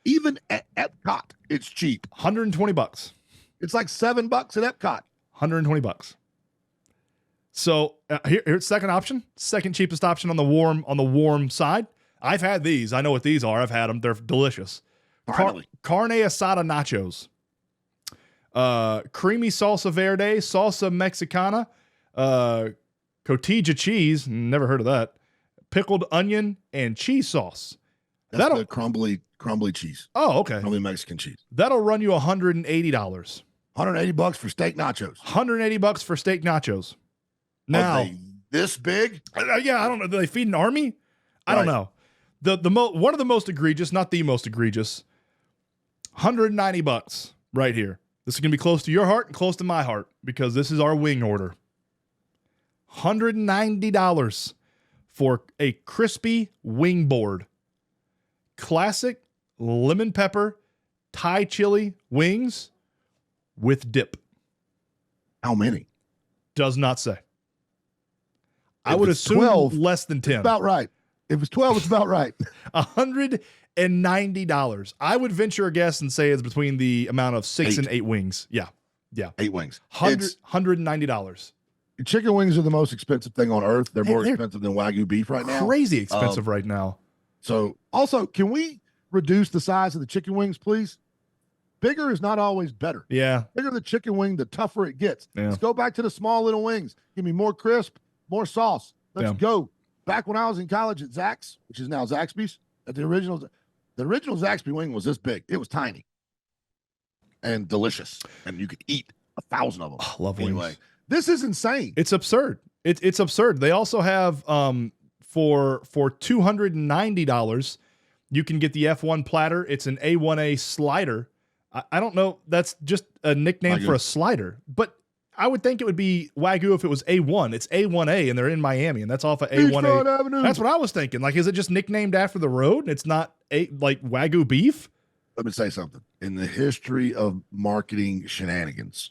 [SPEAKER 2] Even at Ep8, it's cheap.
[SPEAKER 1] $120.
[SPEAKER 2] It's like $7 at Epcot.
[SPEAKER 1] $120. So here's second option, second cheapest option on the warm side. I've had these. I know what these are. I've had them. They're delicious. Carne asada nachos, creamy salsa verde, salsa mexicana, cotija cheese. Never heard of that. Pickled onion and cheese sauce.
[SPEAKER 2] That's the crumbly cheese.
[SPEAKER 1] Oh, okay.
[SPEAKER 2] Crumbly Mexican cheese.
[SPEAKER 1] That'll run you $180.
[SPEAKER 2] $180 for steak nachos.
[SPEAKER 1] $180 for steak nachos. Now,
[SPEAKER 2] are they this big?
[SPEAKER 1] Yeah, I don't know. Do they feed an army? I don't know. One of the most egregious, not the most egregious, $190 right here. This is gonna be close to your heart and close to my heart because this is our wing order. $190 for a crispy wing board. Classic lemon pepper Thai chili wings with dip.
[SPEAKER 2] How many?
[SPEAKER 1] Does not say. I would assume 12, less than 10.
[SPEAKER 2] About right. If it's 12, it's about right.
[SPEAKER 1] $190. I would venture a guess and say it's between the amount of 6 and 8 wings. Yeah.
[SPEAKER 2] 8 wings.
[SPEAKER 1] $190.
[SPEAKER 2] Chicken wings are the most expensive thing on earth. They're more expensive than Wagyu beef right now.
[SPEAKER 1] Crazy expensive right now.
[SPEAKER 2] So also, can we reduce the size of the chicken wings, please? Bigger is not always better.
[SPEAKER 1] Yeah.
[SPEAKER 2] Bigger the chicken wing, the tougher it gets.
[SPEAKER 1] Yeah.
[SPEAKER 2] Let's go back to the small little wings. Give me more crisp, more sauce. Let's go. Back when I was in college at Zach's, which is now Zaxby's, at the original, The original Zaxby wing was this big. It was tiny and delicious, and you could eat 1,000 of them.
[SPEAKER 1] Oh, love
[SPEAKER 2] anyway,
[SPEAKER 1] wings.
[SPEAKER 2] this is insane.
[SPEAKER 1] It's absurd. It's absurd. They also have for $290, you can get the F1 platter. It's an A1A slider. I don't know. That's just a nickname for a slider, but I would think it would be Wagyu if it was A1. It's A1A, and they're in Miami, and that's off of A1A. That's what I was thinking. Like, is it just nicknamed after the road? And it's not like Wagyu beef?
[SPEAKER 2] Let me say something. In the history of marketing shenanigans,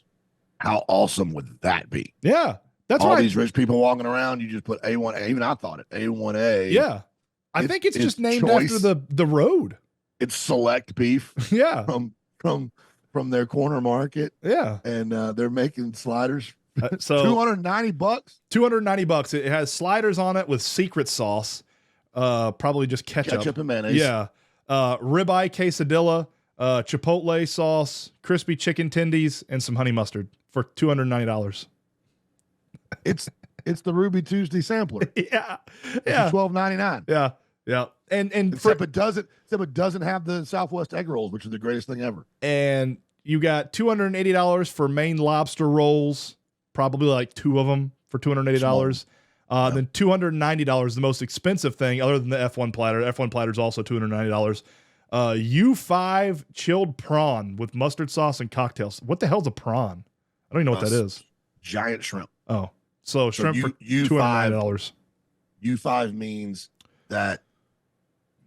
[SPEAKER 2] how awesome would that be?
[SPEAKER 1] Yeah. That's
[SPEAKER 2] all these rich people walking around. You just put A1A. Even I thought it A1A.
[SPEAKER 1] Yeah. I think it's just named after the road.
[SPEAKER 2] It's select beef.
[SPEAKER 1] Yeah.
[SPEAKER 2] From their corner market.
[SPEAKER 1] Yeah.
[SPEAKER 2] And they're making sliders.
[SPEAKER 1] So
[SPEAKER 2] $290.
[SPEAKER 1] $290. It has sliders on it with secret sauce. Probably just ketchup
[SPEAKER 2] and mayonnaise.
[SPEAKER 1] Yeah. Ribeye quesadilla, chipotle sauce, crispy chicken tendies, and some honey mustard for $290.
[SPEAKER 2] It's the Ruby Tuesday sampler.
[SPEAKER 1] Yeah. Yeah.
[SPEAKER 2] $12.99.
[SPEAKER 1] Yeah. Yeah. And
[SPEAKER 2] except it doesn't have the Southwest egg rolls, which is the greatest thing ever.
[SPEAKER 1] And you got $280 for Maine lobster rolls, probably like 2 of them for $280. Then $290, the most expensive thing other than the F1 platter. F1 platter is also $290. U5 chilled prawn with mustard sauce and cocktails. What the hell's a prawn? I don't even know what that is.
[SPEAKER 2] Giant shrimp.
[SPEAKER 1] Oh, so shrimp for $290.
[SPEAKER 2] U5 means that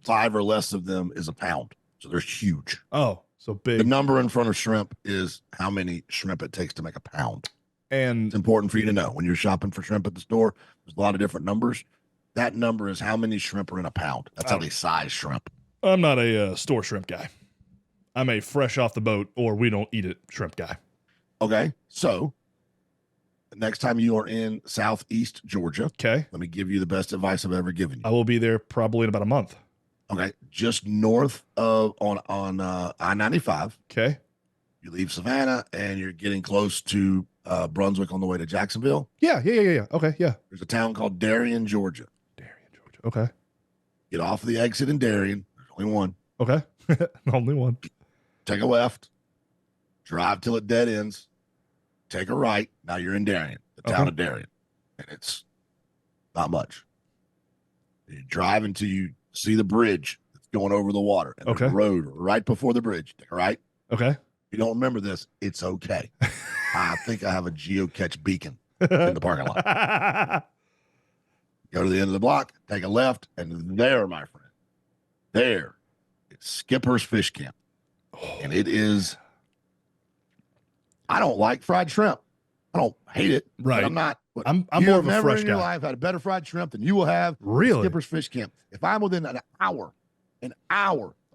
[SPEAKER 2] 5 or less of them is a pound. So they're huge.
[SPEAKER 1] Oh, so big.
[SPEAKER 2] The number in front of shrimp is how many shrimp it takes to make a pound.
[SPEAKER 1] And
[SPEAKER 2] it's important for you to know when you're shopping for shrimp at the store, there's a lot of different numbers. That number is how many shrimp are in a pound. That's how they size shrimp.
[SPEAKER 1] I'm not a store shrimp guy. I'm a fresh off the boat or we don't eat it shrimp guy.
[SPEAKER 2] Okay. So the next time you are in Southeast Georgia,
[SPEAKER 1] okay,
[SPEAKER 2] let me give you the best advice I've ever given you.
[SPEAKER 1] I will be there probably in about a month.
[SPEAKER 2] Okay. Just north of on I-95.
[SPEAKER 1] Okay.
[SPEAKER 2] You leave Savannah and you're getting close to Brunswick on the way to Jacksonville.
[SPEAKER 1] Yeah. Okay. Yeah.
[SPEAKER 2] There's a town called Darien, Georgia.
[SPEAKER 1] Okay.
[SPEAKER 2] Get off of the exit in Darien. There's only one.
[SPEAKER 1] Okay. Only one.
[SPEAKER 2] Take a left. Drive till it dead ends. Take a right. Now you're in Darien, the town of Darien. And it's not much. You drive until you see the bridge that's going over the water. And there's a road right before the bridge. Take a right.
[SPEAKER 1] Okay.
[SPEAKER 2] If you don't remember this, it's okay. I think I have a geocache beacon in the parking lot. Go to the end of the block, take a left, and there, my friend, there, it's Skipper's Fish Camp. And it is, I don't like fried shrimp. I don't hate it.
[SPEAKER 1] Right.
[SPEAKER 2] I'm not.
[SPEAKER 1] I'm more of a
[SPEAKER 2] never
[SPEAKER 1] fresh
[SPEAKER 2] in your
[SPEAKER 1] guy.
[SPEAKER 2] life had a better fried shrimp than you will have.
[SPEAKER 1] Really?
[SPEAKER 2] Skipper's Fish Camp. If I'm within an hour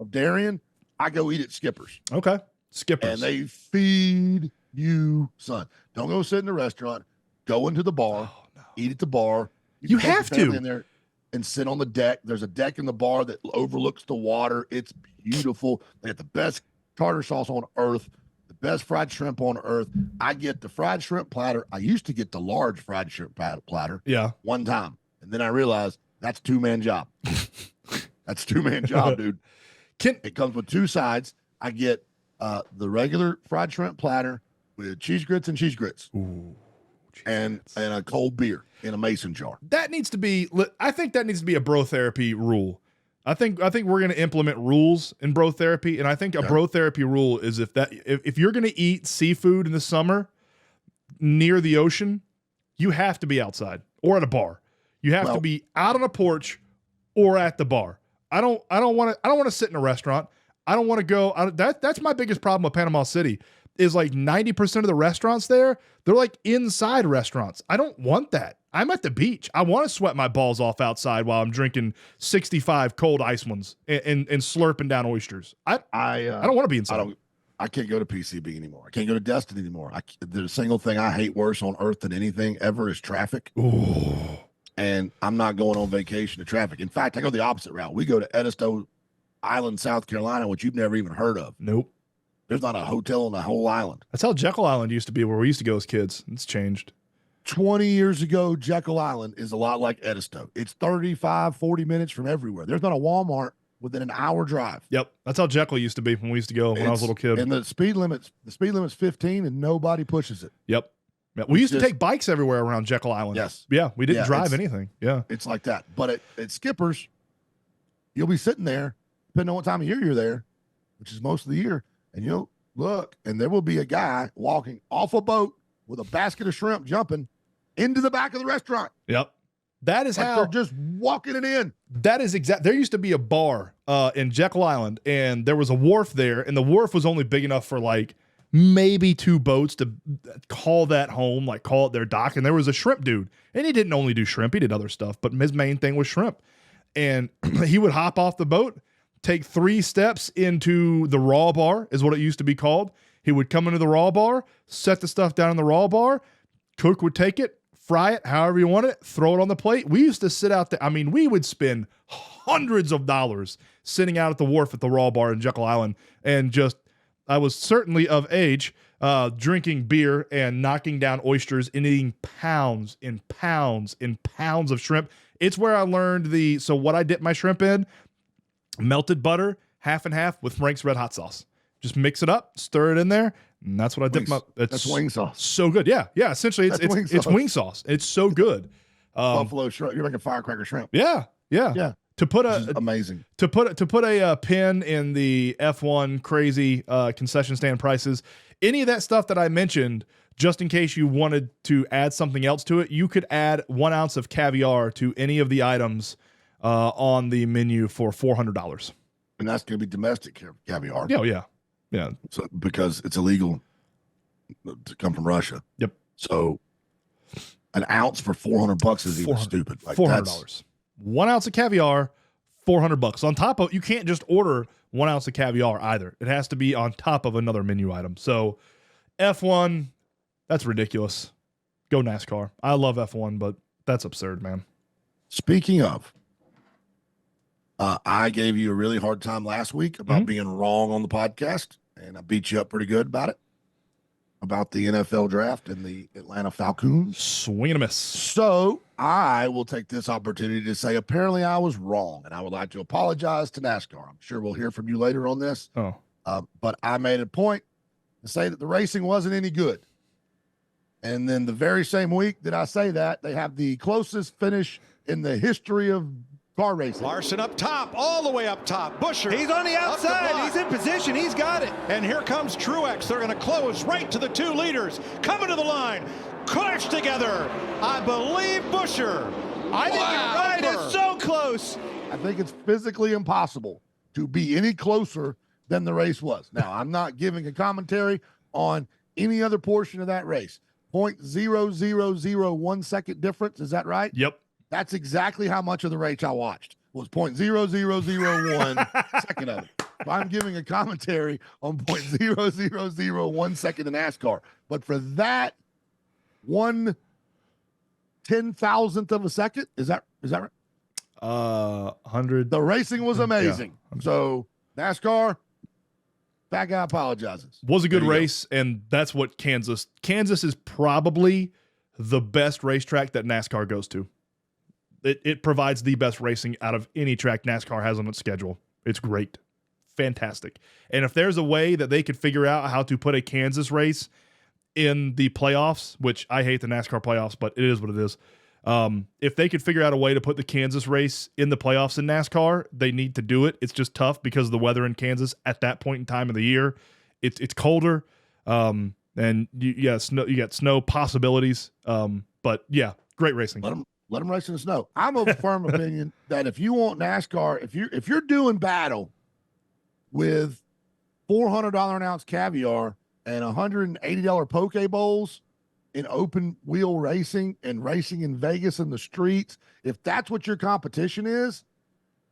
[SPEAKER 2] of Darien, I go eat at Skipper's.
[SPEAKER 1] Okay. Skipper's.
[SPEAKER 2] And they feed you, son. Don't go sit in the restaurant. Go into the bar.
[SPEAKER 1] Oh, no.
[SPEAKER 2] Eat at the bar.
[SPEAKER 1] You have to
[SPEAKER 2] in there and sit on the deck. There's a deck in the bar that overlooks the water. It's beautiful. They have the best tartar sauce on earth, the best fried shrimp on earth. I get the fried shrimp platter. I used to get the large fried shrimp platter.
[SPEAKER 1] Yeah.
[SPEAKER 2] One time, and then I realized that's a 2-man job. That's a 2-man job, dude. It comes with 2 sides. I get the regular fried shrimp platter with cheese grits and cheese grits.
[SPEAKER 1] Ooh.
[SPEAKER 2] And a cold beer in a mason jar.
[SPEAKER 1] That needs to be. I think that needs to be a bro therapy rule. I think we're going to implement rules in bro therapy, and I think a bro therapy rule is if you're going to eat seafood in the summer near the ocean, you have to be outside or at a bar. You have to be out on a porch or at the bar. I don't want to sit in a restaurant. I don't want to go. That's my biggest problem with Panama City. Is like 90% of the restaurants there, they're like inside restaurants. I don't want that. I'm at the beach. I want to sweat my balls off outside while I'm drinking 65 cold ice ones and slurping down oysters. I don't want to be inside.
[SPEAKER 2] I can't go to PCB anymore. I can't go to Destin anymore. The single thing I hate worse on earth than anything ever is traffic.
[SPEAKER 1] Ooh.
[SPEAKER 2] And I'm not going on vacation to traffic. In fact, I go the opposite route. We go to Edisto Island, South Carolina, which you've never even heard of.
[SPEAKER 1] Nope.
[SPEAKER 2] There's not a hotel on the whole island.
[SPEAKER 1] That's how Jekyll Island used to be, where we used to go as kids. It's changed.
[SPEAKER 2] 20 years ago, Jekyll Island is a lot like Edisto. It's 35, 40 minutes from everywhere. There's not a Walmart within an hour drive.
[SPEAKER 1] Yep. That's how Jekyll used to be when we used to go when I was a little kid.
[SPEAKER 2] And the speed limit's 15 and nobody pushes it.
[SPEAKER 1] Yep. Yeah, we used to take bikes everywhere around Jekyll Island.
[SPEAKER 2] Yes.
[SPEAKER 1] Yeah. We didn't drive anything. Yeah.
[SPEAKER 2] It's like that. But at Skippers, you'll be sitting there, depending on what time of year you're there, which is most of the year, and you'll look, and there will be a guy walking off a boat with a basket of shrimp jumping into the back of the restaurant.
[SPEAKER 1] Yep. That is how
[SPEAKER 2] they're just walking it in.
[SPEAKER 1] That is there used to be a bar in Jekyll Island, and there was a wharf there, and the wharf was only big enough for like maybe 2 boats to call that home, like call it their dock. And there was a shrimp dude, and he didn't only do shrimp, he did other stuff, but his main thing was shrimp. And he would hop off the boat, take 3 steps into the raw bar, is what it used to be called. He would come into the raw bar, set the stuff down in the raw bar, cook would take it, fry it however you want it, throw it on the plate. We used to sit out there. I mean, we would spend hundreds of dollars sitting out at the wharf at the raw bar in Jekyll Island. And just, I was certainly of age, drinking beer and knocking down oysters and eating pounds and pounds and pounds of shrimp. It's where I learned so what I dip my shrimp in, melted butter, half and half with Frank's Red Hot Sauce. Just mix it up, stir it in there, and that's what I dip my.
[SPEAKER 2] That's wing sauce.
[SPEAKER 1] So good, yeah. Essentially, it's wing sauce. It's so good.
[SPEAKER 2] Buffalo shrimp. You're making firecracker shrimp.
[SPEAKER 1] Yeah. To put
[SPEAKER 2] amazing.
[SPEAKER 1] To put a pin in the F1 crazy concession stand prices. Any of that stuff that I mentioned, just in case you wanted to add something else to it, you could add 1 ounce of caviar to any of the items on the menu for $400.
[SPEAKER 2] And that's going to be domestic caviar.
[SPEAKER 1] Yeah.
[SPEAKER 2] So because it's illegal to come from Russia.
[SPEAKER 1] Yep.
[SPEAKER 2] So an ounce for $400 is even stupid. Like
[SPEAKER 1] $400. 1 ounce of caviar, $400. On top of, you can't just order 1 ounce of caviar either. It has to be on top of another menu item. So F1, that's ridiculous. Go NASCAR. I love F1, but that's absurd, man.
[SPEAKER 2] Speaking of, I gave you a really hard time last week about being wrong on the podcast, and I beat you up pretty good about it, about the NFL draft and the Atlanta Falcons.
[SPEAKER 1] Swing and a miss.
[SPEAKER 2] So I will take this opportunity to say, apparently I was wrong, and I would like to apologize to NASCAR. I'm sure we'll hear from you later on this. But I made a point to say that the racing wasn't any good. And then the very same week that I say that, they have the closest finish in the history of car racing.
[SPEAKER 3] Larson up top, all the way up top. Busher. He's on the outside. He's in position. He's got it. And here comes Truex. They're going to close right to the 2 leaders. Coming to the line. Crash together. I believe Busher. I think you're right. It's so close.
[SPEAKER 2] I think it's physically impossible to be any closer than the race was. Now, I'm not giving a commentary on any other portion of that race. 0.0001 second difference. Is that right?
[SPEAKER 1] Yep.
[SPEAKER 2] That's exactly how much of the race I watched. Was 0.0001 second of it. So I'm giving a commentary on 0.0001 second in NASCAR. But for that 1/10,000th of a second, is that right?
[SPEAKER 1] 100.
[SPEAKER 2] The racing was amazing.
[SPEAKER 1] Yeah.
[SPEAKER 2] So NASCAR, that guy apologizes.
[SPEAKER 1] Was a good race, and that's what Kansas is probably the best racetrack that NASCAR goes to. It provides the best racing out of any track NASCAR has on its schedule. It's great. Fantastic. And if there's a way that they could figure out how to put a Kansas race in the playoffs, which I hate the NASCAR playoffs, but it is what it is. If they could figure out a way to put the Kansas race in the playoffs in NASCAR, they need to do it. It's just tough because of the weather in Kansas at that point in time of the year. It's colder, and you got snow possibilities. But yeah, great racing.
[SPEAKER 2] Let them race in the snow. I'm of a firm opinion that if you want NASCAR, if you're doing battle with $400 an ounce caviar and $180 poke bowls in open wheel racing and racing in Vegas in the streets, if that's what your competition is,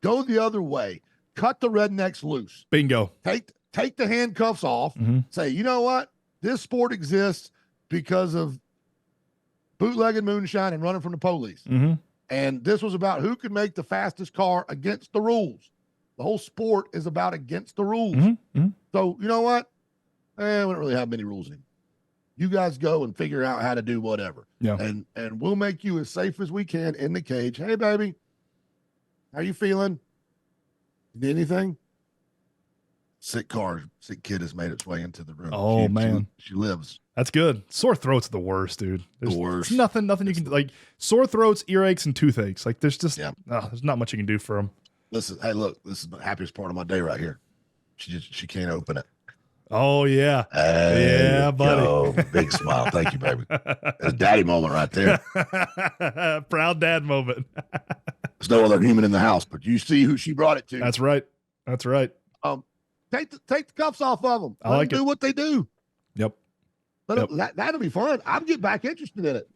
[SPEAKER 2] go the other way. Cut the rednecks loose.
[SPEAKER 1] Bingo.
[SPEAKER 2] Take the handcuffs off. Say, you know what? This sport exists because of bootlegging moonshine and running from the police. And this was about who could make the fastest car against the rules. The whole sport is about against the rules. So, you know what? We don't really have many rules anymore. You guys go and figure out how to do whatever.
[SPEAKER 1] Yeah.
[SPEAKER 2] And we'll make you as safe as we can in the cage. Hey, baby, how you feeling? You need anything? Sick kid has made its way into the room.
[SPEAKER 1] Oh, man.
[SPEAKER 2] She lives.
[SPEAKER 1] That's good. Sore throat's the worst, dude. There's
[SPEAKER 2] The worst.
[SPEAKER 1] nothing you can do. Like sore throats, earaches, and toothaches. Like there's just there's not much you can do for them.
[SPEAKER 2] Listen, hey, look, this is the happiest part of my day right here. She can't open it.
[SPEAKER 1] Oh yeah,
[SPEAKER 2] hey,
[SPEAKER 1] yeah, buddy.
[SPEAKER 2] Yo, big smile. Thank you, baby. It's a daddy moment right there.
[SPEAKER 1] Proud dad moment.
[SPEAKER 2] There's no other human in the house, but you see who she brought it to.
[SPEAKER 1] That's right. That's right.
[SPEAKER 2] Take the cuffs off of them. Let them do what they do.
[SPEAKER 1] Yep.
[SPEAKER 2] That'll be fun. I'm getting back interested in it.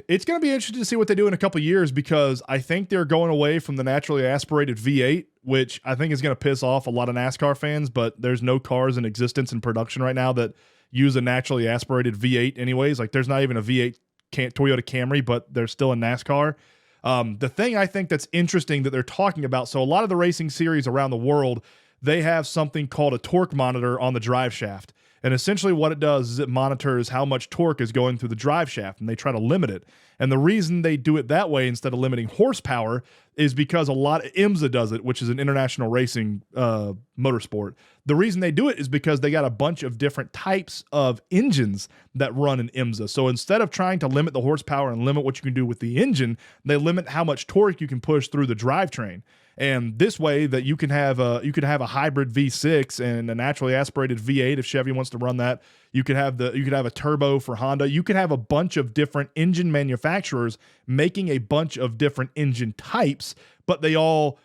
[SPEAKER 1] It's going to be interesting to see what they do in a couple of years because I think they're going away from the naturally aspirated V8, which I think is going to piss off a lot of NASCAR fans, but there's no cars in existence in production right now that use a naturally aspirated V8 anyways. Like there's not even a V8 Toyota Camry, but they're still in NASCAR. The thing I think that's interesting that they're talking about, so a lot of the racing series around the world, they have something called a torque monitor on the drive shaft. And essentially what it does is it monitors how much torque is going through the drive shaft, and they try to limit it. And the reason they do it that way instead of limiting horsepower is because a lot of IMSA does it, which is an international racing motorsport. The reason they do it is because they got a bunch of different types of engines that run in IMSA. So instead of trying to limit the horsepower and limit what you can do with the engine, they limit how much torque you can push through the drivetrain. And this way that you can have a hybrid V6 and a naturally aspirated V8 if Chevy wants to run that. You could have a turbo for Honda. You could have a bunch of different engine manufacturers making a bunch of different engine types, but they all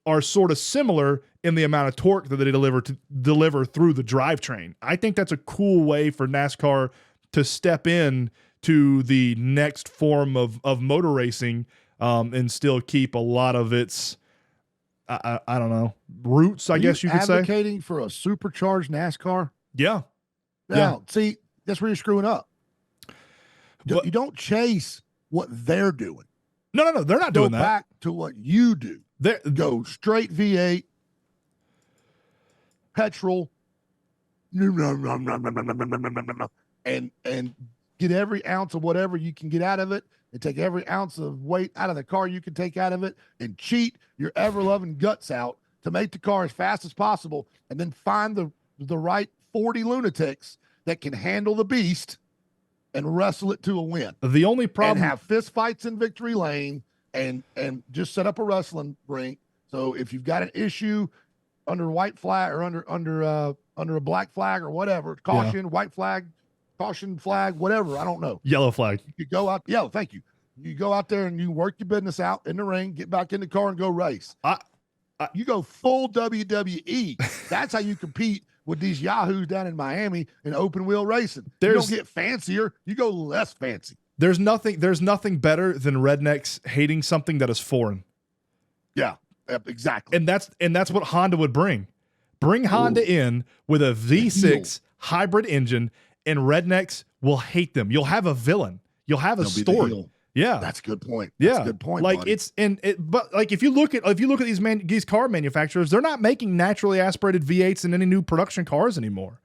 [SPEAKER 1] are sort of similar in the amount of torque that they deliver through the drivetrain. I think that's a cool way for NASCAR to step in to the next form of motor racing and still keep a lot of its I don't know, roots, I guess you could say.
[SPEAKER 2] Advocating for a supercharged NASCAR?
[SPEAKER 1] Yeah.
[SPEAKER 2] Yeah. See, that's where you're screwing up. But you don't chase what they're doing.
[SPEAKER 1] No, they're not doing that.
[SPEAKER 2] Go back to what you do. Go straight V8, petrol, and get every ounce of whatever you can get out of it, and take every ounce of weight out of the car you can take out of it, and cheat your ever-loving guts out to make the car as fast as possible, and then find the right 40 lunatics that can handle the beast and wrestle it to a win.
[SPEAKER 1] The only problem,
[SPEAKER 2] and have fist fights in victory lane, and just set up a wrestling rink. So if you've got an issue under white flag or under a black flag or whatever, caution, white flag, caution flag, whatever, I don't know.
[SPEAKER 1] Yellow flag.
[SPEAKER 2] You go out, thank you. You go out there and you work your business out in the ring, get back in the car and go race. You go full WWE. That's how you compete with these yahoos down in Miami in open wheel racing. You don't get fancier, you go less fancy.
[SPEAKER 1] There's nothing better than rednecks hating something that is foreign.
[SPEAKER 2] Yeah, exactly.
[SPEAKER 1] And that's what Honda would bring. Bring Honda in with a V6 hybrid engine, and rednecks will hate them. You'll have a villain. You'll have a story. Yeah,
[SPEAKER 2] that's a good point.
[SPEAKER 1] That's
[SPEAKER 2] a good point.
[SPEAKER 1] Like
[SPEAKER 2] buddy.
[SPEAKER 1] but like if you look at these car manufacturers, they're not making naturally aspirated V8s in any new production cars anymore.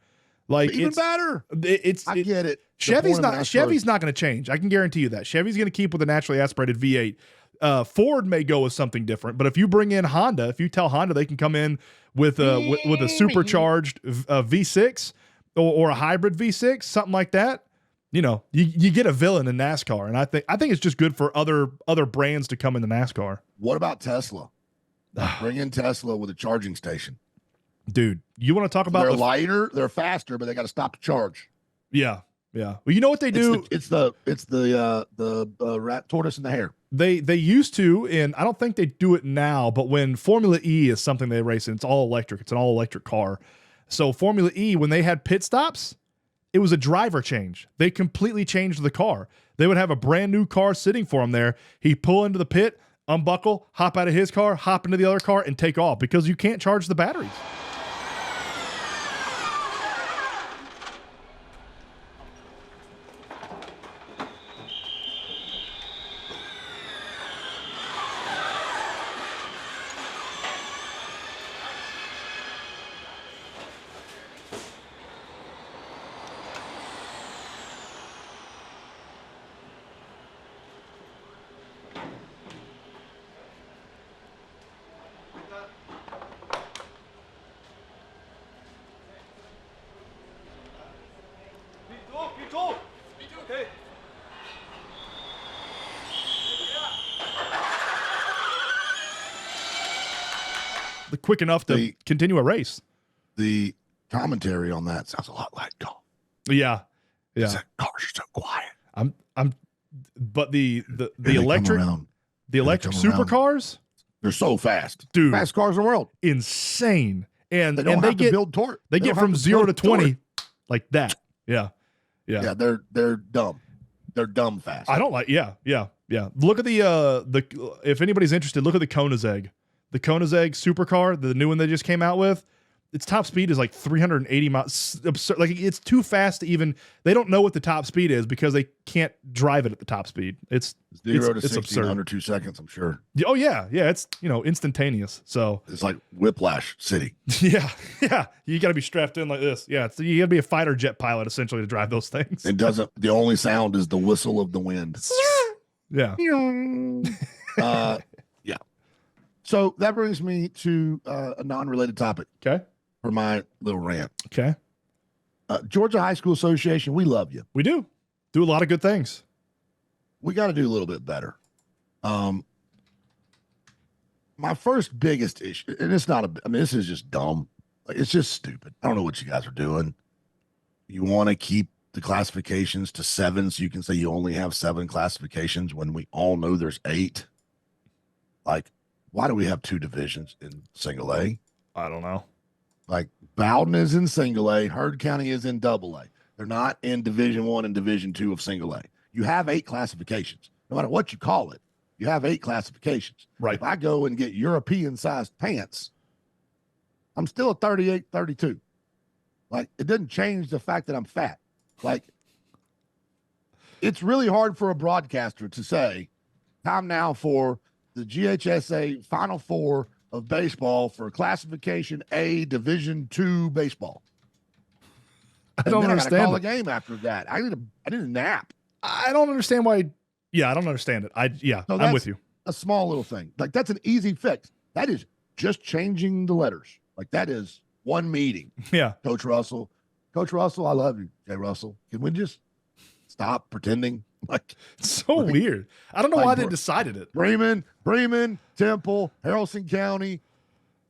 [SPEAKER 1] Like
[SPEAKER 2] even better. I get it.
[SPEAKER 1] Chevy's not going to change. I can guarantee you that Chevy's going to keep with a naturally aspirated V8. Ford may go with something different, but if you bring in Honda, if you tell Honda they can come in with a supercharged V6 or a hybrid V6, something like that, you know, you get a villain in NASCAR, and I think it's just good for other brands to come into NASCAR.
[SPEAKER 2] What about Tesla? Bring in Tesla with a charging station.
[SPEAKER 1] Dude, you want to talk about
[SPEAKER 2] they're lighter, they're faster, but they got to stop to charge.
[SPEAKER 1] Yeah. Well, you know what they do?
[SPEAKER 2] It's the rat, tortoise, and the hare.
[SPEAKER 1] They used to, and I don't think they do it now, but when Formula E is something they race in, it's all electric. It's an all electric car. So Formula E, when they had pit stops, it was a driver change. They completely changed the car. They would have a brand new car sitting for him there. He'd pull into the pit, unbuckle, hop out of his car, hop into the other car, and take off because you can't charge the batteries. quick enough to continue a race.
[SPEAKER 2] The commentary on that sounds a lot like golf.
[SPEAKER 1] Yeah.
[SPEAKER 2] Cars are so quiet.
[SPEAKER 1] But the electric supercars,
[SPEAKER 2] they're so fast,
[SPEAKER 1] dude.
[SPEAKER 2] Fast cars in the world,
[SPEAKER 1] insane. And
[SPEAKER 2] they don't have to build torque.
[SPEAKER 1] They get from 0 to 20 like that. Yeah.
[SPEAKER 2] They're dumb. They're dumb fast.
[SPEAKER 1] I don't like. Yeah. Look at the if anybody's interested, look at the Koenigsegg. The Koenigsegg supercar, the new one they just came out with. Its top speed is like 380 miles. Absurd. Like, it's too fast to even. They don't know what the top speed is because they can't drive it at the top speed. It's
[SPEAKER 2] 0 to 60 in under 2 seconds. I'm sure.
[SPEAKER 1] Oh yeah. It's instantaneous. So
[SPEAKER 2] it's like Whiplash City.
[SPEAKER 1] Yeah. You got to be strapped in like this. Yeah. You got to be a fighter jet pilot essentially to drive those things.
[SPEAKER 2] It doesn't. The only sound is the whistle of the wind.
[SPEAKER 1] Yeah.
[SPEAKER 2] Yeah. So that brings me to a non-related topic.
[SPEAKER 1] Okay.
[SPEAKER 2] For my little rant.
[SPEAKER 1] Okay.
[SPEAKER 2] Georgia High School Association, we love you.
[SPEAKER 1] We do a lot of good things.
[SPEAKER 2] We got to do a little bit better. My first biggest issue, and it's not this is just dumb. Like, it's just stupid. I don't know what you guys are doing. You want to keep the classifications to 7 so you can say you only have 7 classifications when we all know there's 8. Like, why do we have 2 divisions in single A?
[SPEAKER 1] I don't know.
[SPEAKER 2] Like, Bowden is in single A, Heard County is in double A. They're not in Division 1 and Division 2 of single A. You have 8 classifications. No matter what you call it, you have 8 classifications.
[SPEAKER 1] Right.
[SPEAKER 2] If I go and get European-sized pants, I'm still a 38, 32. Like, it doesn't change the fact that I'm fat. Like, it's really hard for a broadcaster to say, time now for the GHSA Final Four of baseball for classification A, Division 2 baseball.
[SPEAKER 1] I don't understand.
[SPEAKER 2] I call a game after that. I need a nap.
[SPEAKER 1] I don't understand why. Yeah, I don't understand it. I'm with you.
[SPEAKER 2] A small little thing. Like, that's an easy fix. That is just changing the letters. Like, that is one meeting.
[SPEAKER 1] Yeah.
[SPEAKER 2] Coach Russell, I love you, Jay Russell. Can we just stop pretending? Like,
[SPEAKER 1] it's so weird. I don't know why they decided it.
[SPEAKER 2] Bremen, Temple, Haralson County,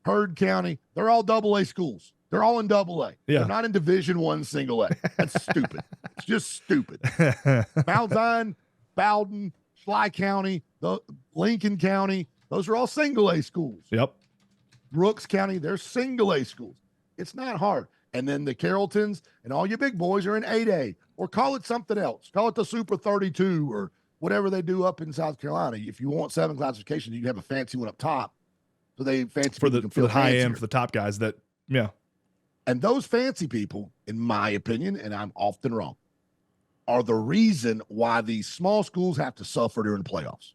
[SPEAKER 2] Heard County, they're all AA schools. They're all in AA.
[SPEAKER 1] Yeah.
[SPEAKER 2] They're not in Division 1 single A. That's stupid. It's just stupid. Mount Zion, Bowden, Schley County, Lincoln County, those are all single A schools.
[SPEAKER 1] Yep.
[SPEAKER 2] Brooks County, they're single A schools. It's not hard. And then the Carrolltons and all your big boys are in 8A, or call it something else. Call it the Super 32 or whatever they do up in South Carolina. If you want 7 classifications, you have a fancy one up top. So they fancy
[SPEAKER 1] for the high end, for the top guys that, yeah.
[SPEAKER 2] And those fancy people, in my opinion, and I'm often wrong, are the reason why these small schools have to suffer during the playoffs,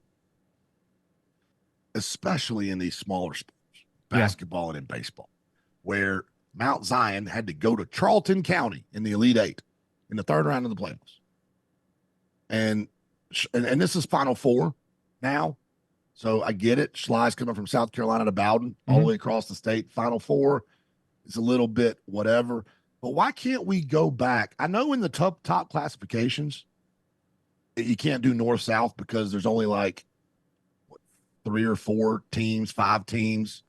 [SPEAKER 2] especially in these smaller sports, basketball and in baseball, where Mount Zion had to go to Charlton County in the Elite 8 in the 3rd round of the playoffs. And this is Final Four now. So I get it. Schley's coming from South Carolina to Bowden, all the way across the state. Final Four is a little bit whatever. But why can't we go back? I know in the top classifications, you can't do north-south because there's only like 3 or 4 teams, 5 teams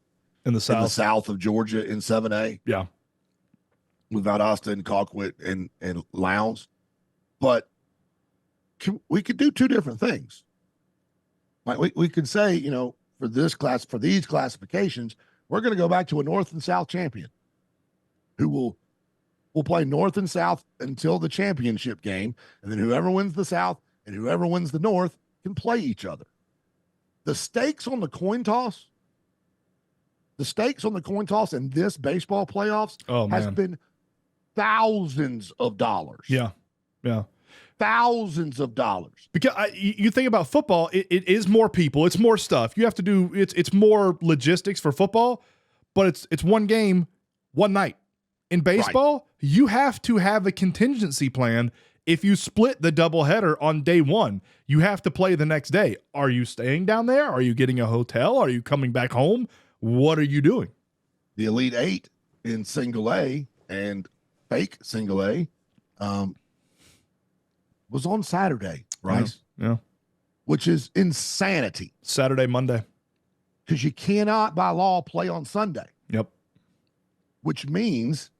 [SPEAKER 1] in the
[SPEAKER 2] south of Georgia in 7A.
[SPEAKER 1] Yeah.
[SPEAKER 2] With Valdosta and Colquitt and Lowndes. But we could do 2 different things. Like we could say, for these classifications, we're going to go back to a North and South champion who will play North and South until the championship game. And then whoever wins the South and whoever wins the North can play each other. The stakes on the coin toss in this baseball playoffs has been thousands of dollars.
[SPEAKER 1] Yeah. Yeah.
[SPEAKER 2] Thousands of dollars.
[SPEAKER 1] Because you think about football, it is more people, it's more stuff. You have to do it's more logistics for football, but it's one game, one night. In baseball, you have to have a contingency plan. If you split the doubleheader on day 1, you have to play the next day. Are you staying down there? Are you getting a hotel? Are you coming back home? What are you doing?
[SPEAKER 2] The Elite 8 in single A and fake single A was on Saturday, right?
[SPEAKER 1] Yeah.
[SPEAKER 2] Which is insanity.
[SPEAKER 1] Saturday, Monday.
[SPEAKER 2] because you cannot by law play on Sunday.
[SPEAKER 1] Yep.
[SPEAKER 2] Which means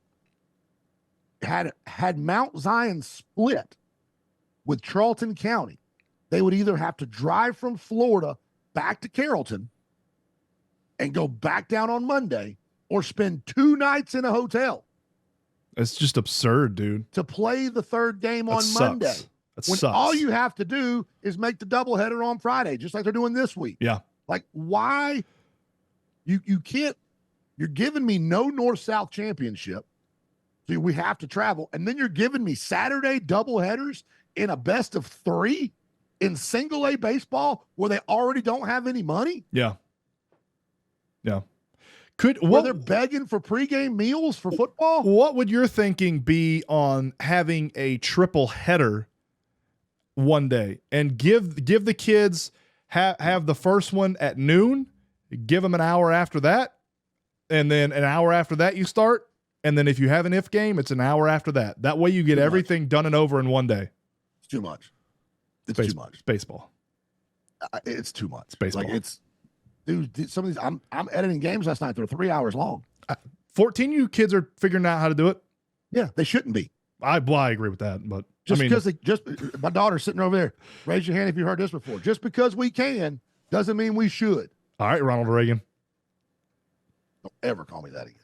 [SPEAKER 2] had Mount Zion split with Charlton County, they would either have to drive from Florida back to Carrollton and go back down on Monday, or spend 2 nights in a hotel.
[SPEAKER 1] It's just absurd, dude.
[SPEAKER 2] To play the third game on
[SPEAKER 1] Sucks.
[SPEAKER 2] Monday.
[SPEAKER 1] That
[SPEAKER 2] When
[SPEAKER 1] sucks.
[SPEAKER 2] all you have to do is make the doubleheader on Friday, just like they're doing this week.
[SPEAKER 1] Yeah.
[SPEAKER 2] Like, why? You can't. You're giving me no North-South championship, so we have to travel, and then you're giving me Saturday doubleheaders in a best of 3 in single A baseball where they already don't have any money.
[SPEAKER 1] Yeah. Yeah.
[SPEAKER 2] Where they're begging for pregame meals for football.
[SPEAKER 1] What would your thinking be on having a triple header one day and give the kids have the first one at noon, give them an hour after that, and then an hour after that you start, and then if you have an if game, it's an hour after that. That way you get everything done and over in one day.
[SPEAKER 2] It's too much. It's too much.
[SPEAKER 1] It's baseball.
[SPEAKER 2] It's too much.
[SPEAKER 1] It's baseball.
[SPEAKER 2] Like dude, some of these, I'm editing games last night. They're 3 hours long.
[SPEAKER 1] 14 you kids are figuring out how to do it.
[SPEAKER 2] Yeah, they shouldn't be.
[SPEAKER 1] I agree with that, but
[SPEAKER 2] Just because my daughter's sitting over there. Raise your hand if you heard this before. Just because we can doesn't mean we should.
[SPEAKER 1] All right, Ronald Reagan.
[SPEAKER 2] Don't ever call me that again.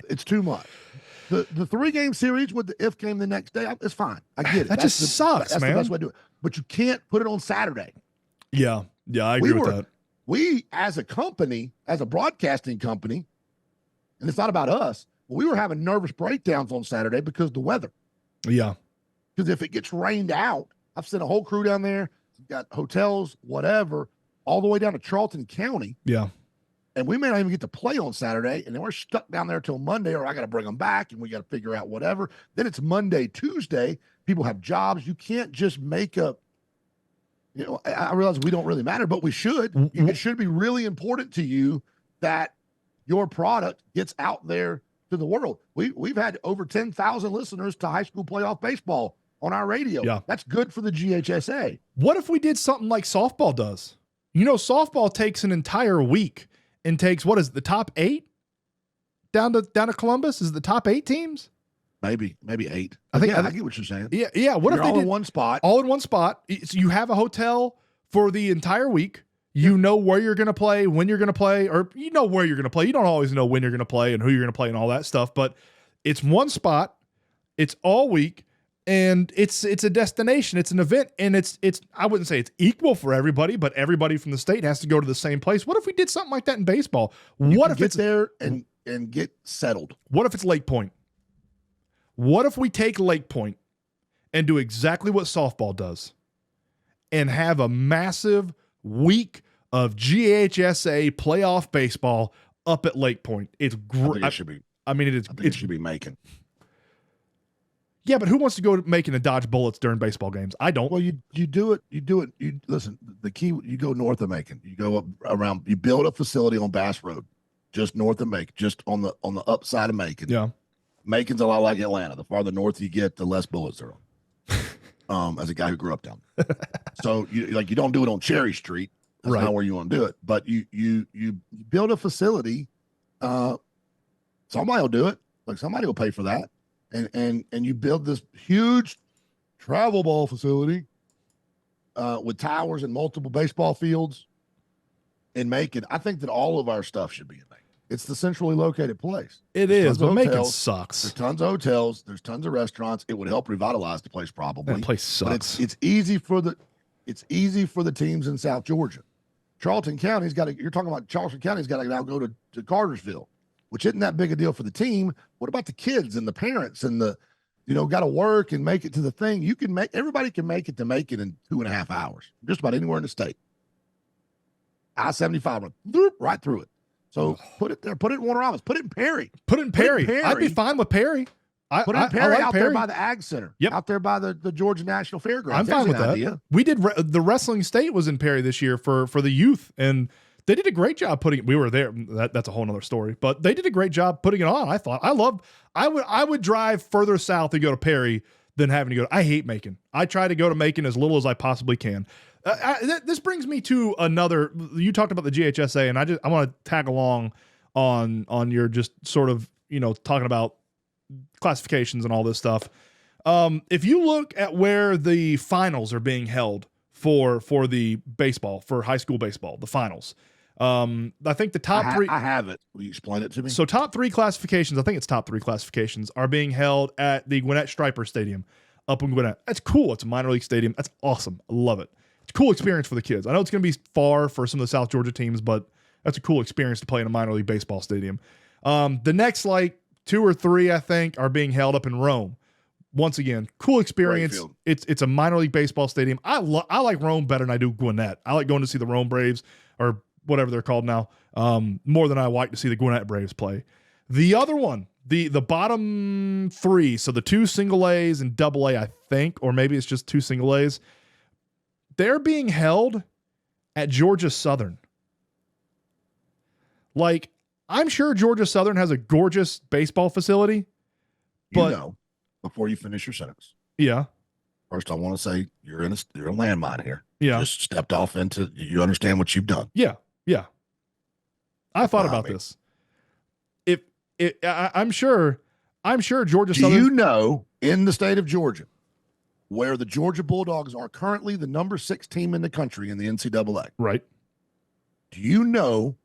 [SPEAKER 2] It's too much. The 3-game series with the if game the next day, it's fine. I get it.
[SPEAKER 1] That just sucks,
[SPEAKER 2] that's
[SPEAKER 1] man.
[SPEAKER 2] the best way to do it. But you can't put it on Saturday.
[SPEAKER 1] Yeah, I agree with that.
[SPEAKER 2] We, as a company, as a broadcasting company, and it's not about us, but we were having nervous breakdowns on Saturday because of the weather.
[SPEAKER 1] Yeah.
[SPEAKER 2] Because if it gets rained out, I've sent a whole crew down there, got hotels, whatever, all the way down to Charlton County.
[SPEAKER 1] Yeah.
[SPEAKER 2] And we may not even get to play on Saturday, and then we're stuck down there till Monday, or I got to bring them back, and we got to figure out whatever. Then it's Monday, Tuesday. People have jobs. You can't just make a, I realize we don't really matter, but we should. It should be really important to you that your product gets out there to the world. We've had over 10,000 listeners to high school playoff baseball on our radio.
[SPEAKER 1] Yeah.
[SPEAKER 2] That's good for the GHSA.
[SPEAKER 1] What if we did something like softball does? Softball takes an entire week and takes, what is it, the top 8 down to Columbus? Is it the top 8 teams?
[SPEAKER 2] Maybe 8.
[SPEAKER 1] I think
[SPEAKER 2] I get what you're saying.
[SPEAKER 1] Yeah. What if they
[SPEAKER 2] all
[SPEAKER 1] did
[SPEAKER 2] in one spot?
[SPEAKER 1] All in one spot. So you have a hotel for the entire week. You know where you're going to play, when you're going to play, or you know where you're going to play. You don't always know when you're going to play and who you're going to play and all that stuff, but it's one spot. It's all week. And it's a destination. It's an event, and it's I wouldn't say it's equal for everybody, but everybody from the state has to go to the same place. What if we did something like that in baseball? What if it's
[SPEAKER 2] there and get settled?
[SPEAKER 1] What if it's Lake Point? What if we take Lake Point and do exactly what softball does and have a massive week of GHSA playoff baseball up at Lake Point? It's great.
[SPEAKER 2] It should be.
[SPEAKER 1] Yeah, but who wants to go to Macon and dodge bullets during baseball games? I don't.
[SPEAKER 2] Well, you do it. You listen. The key. You go north of Macon. You go up around. You build a facility on Bass Road, just north of Macon, just on the upside of Macon.
[SPEAKER 1] Yeah.
[SPEAKER 2] Macon's a lot like Atlanta. The farther north you get, the less bullets there are. As a guy who grew up down there. So you don't do it on Cherry Street. That's
[SPEAKER 1] right.
[SPEAKER 2] not where you want to do it. But you build a facility. Somebody will do it. Like somebody will pay for that. And you build this huge travel ball facility with towers and multiple baseball fields in Macon. I think that all of our stuff should be in Macon. It's the centrally located place.
[SPEAKER 1] It is, but Macon sucks.
[SPEAKER 2] There's tons of hotels. There's tons of restaurants. It would help revitalize the place probably.
[SPEAKER 1] That place sucks.
[SPEAKER 2] But it's easy for the teams in South Georgia. Charlton County's got to. You're talking about Charlton County's got to now go to Cartersville, which isn't that big a deal for the team. What about the kids and the parents and got to work and make it to the thing? Everybody can make it to Macon in 2.5 hours, just about anywhere in the state. I-75, right through it. So put it there, put it in Warner Robins, put it in Perry.
[SPEAKER 1] I'd be fine with Perry.
[SPEAKER 2] Put it in Perry,
[SPEAKER 1] like
[SPEAKER 2] out
[SPEAKER 1] Perry.
[SPEAKER 2] there by the Ag Center.
[SPEAKER 1] Yep.
[SPEAKER 2] Out there by the Georgia National Fairgrounds.
[SPEAKER 1] I'm fine with that. Idea. We did the Wrestling State was in Perry this year for the youth, and they did a great job putting. We were there. That's a whole nother story. But they did a great job putting it on. I thought. I would drive further south and go to Perry than having to go. I hate Macon. I try to go to Macon as little as I possibly can. This brings me to another. You talked about the GHSA, and I want to tag along on your just sort of talking about classifications and all this stuff. If you look at where the finals are being held for the baseball, for high school baseball, the finals. I think the top three.
[SPEAKER 2] I have it. Will you explain it to me?
[SPEAKER 1] So top three classifications, I think it's top three classifications, are being held at the Gwinnett Striper Stadium up in Gwinnett. That's cool. It's a minor league stadium. That's awesome. I love it. It's a cool experience for the kids. I know it's going to be far for some of the South Georgia teams, but that's a cool experience to play in a minor league baseball stadium. The next like 2 or 3, I think, are being held up in Rome. Once again, cool experience. It's a minor league baseball stadium. I like Rome better than I do Gwinnett. I like going to see the Rome Braves, or whatever they're called now, more than I like to see the Gwinnett Braves play. The other one, the bottom 3, so the 2 single A's and double A, I think, or maybe it's just 2 single A's, they're being held at Georgia Southern. Like, I'm sure Georgia Southern has a gorgeous baseball facility, but
[SPEAKER 2] before you finish your sentence.
[SPEAKER 1] Yeah.
[SPEAKER 2] First, I want to say you're a landmine here.
[SPEAKER 1] Yeah.
[SPEAKER 2] You just stepped off into, you understand what you've done.
[SPEAKER 1] Yeah. Yeah. I thought about this. I'm sure Georgia Southern.
[SPEAKER 2] Do you know in the state of Georgia where the Georgia Bulldogs are currently the number 6 team in the country in the NCAA?
[SPEAKER 1] Right.
[SPEAKER 2] Do you know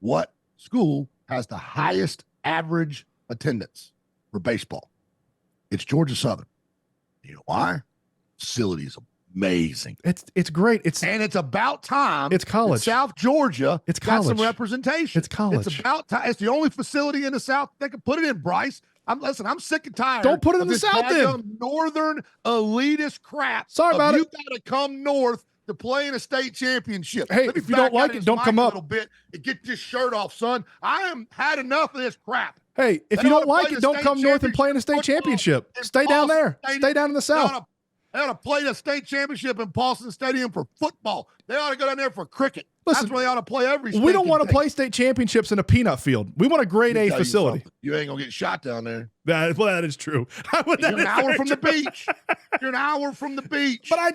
[SPEAKER 2] what school has the highest average attendance for baseball? It's Georgia Southern. You know why? Facility is amazing.
[SPEAKER 1] It's great. It's
[SPEAKER 2] about time.
[SPEAKER 1] It's college.
[SPEAKER 2] South Georgia.
[SPEAKER 1] It's college.
[SPEAKER 2] Got some representation.
[SPEAKER 1] It's college.
[SPEAKER 2] It's about time. It's the only facility in the South that can put it in. Bryce, I'm sick and tired.
[SPEAKER 1] Don't put it in
[SPEAKER 2] of
[SPEAKER 1] the
[SPEAKER 2] this
[SPEAKER 1] South
[SPEAKER 2] daggum northern elitist crap.
[SPEAKER 1] Sorry about it.
[SPEAKER 2] You got to come north to play in a state championship.
[SPEAKER 1] Hey, if you don't like it, don't come up.
[SPEAKER 2] A little bit and get this shirt off, son. I am had enough of this crap.
[SPEAKER 1] Hey, if you don't like it, don't come north and play in a state championship. Stay down there. Stay down in the South.
[SPEAKER 2] They ought to play the state championship in Paulson Stadium for football. They ought to go down there for cricket.
[SPEAKER 1] Listen,
[SPEAKER 2] that's where they ought to play every.
[SPEAKER 1] We don't want to play state championships in a peanut field. We want a grade A facility.
[SPEAKER 2] You ain't gonna get shot down there.
[SPEAKER 1] That is true.
[SPEAKER 2] You're an hour from the beach. You're an hour from the beach.
[SPEAKER 1] But I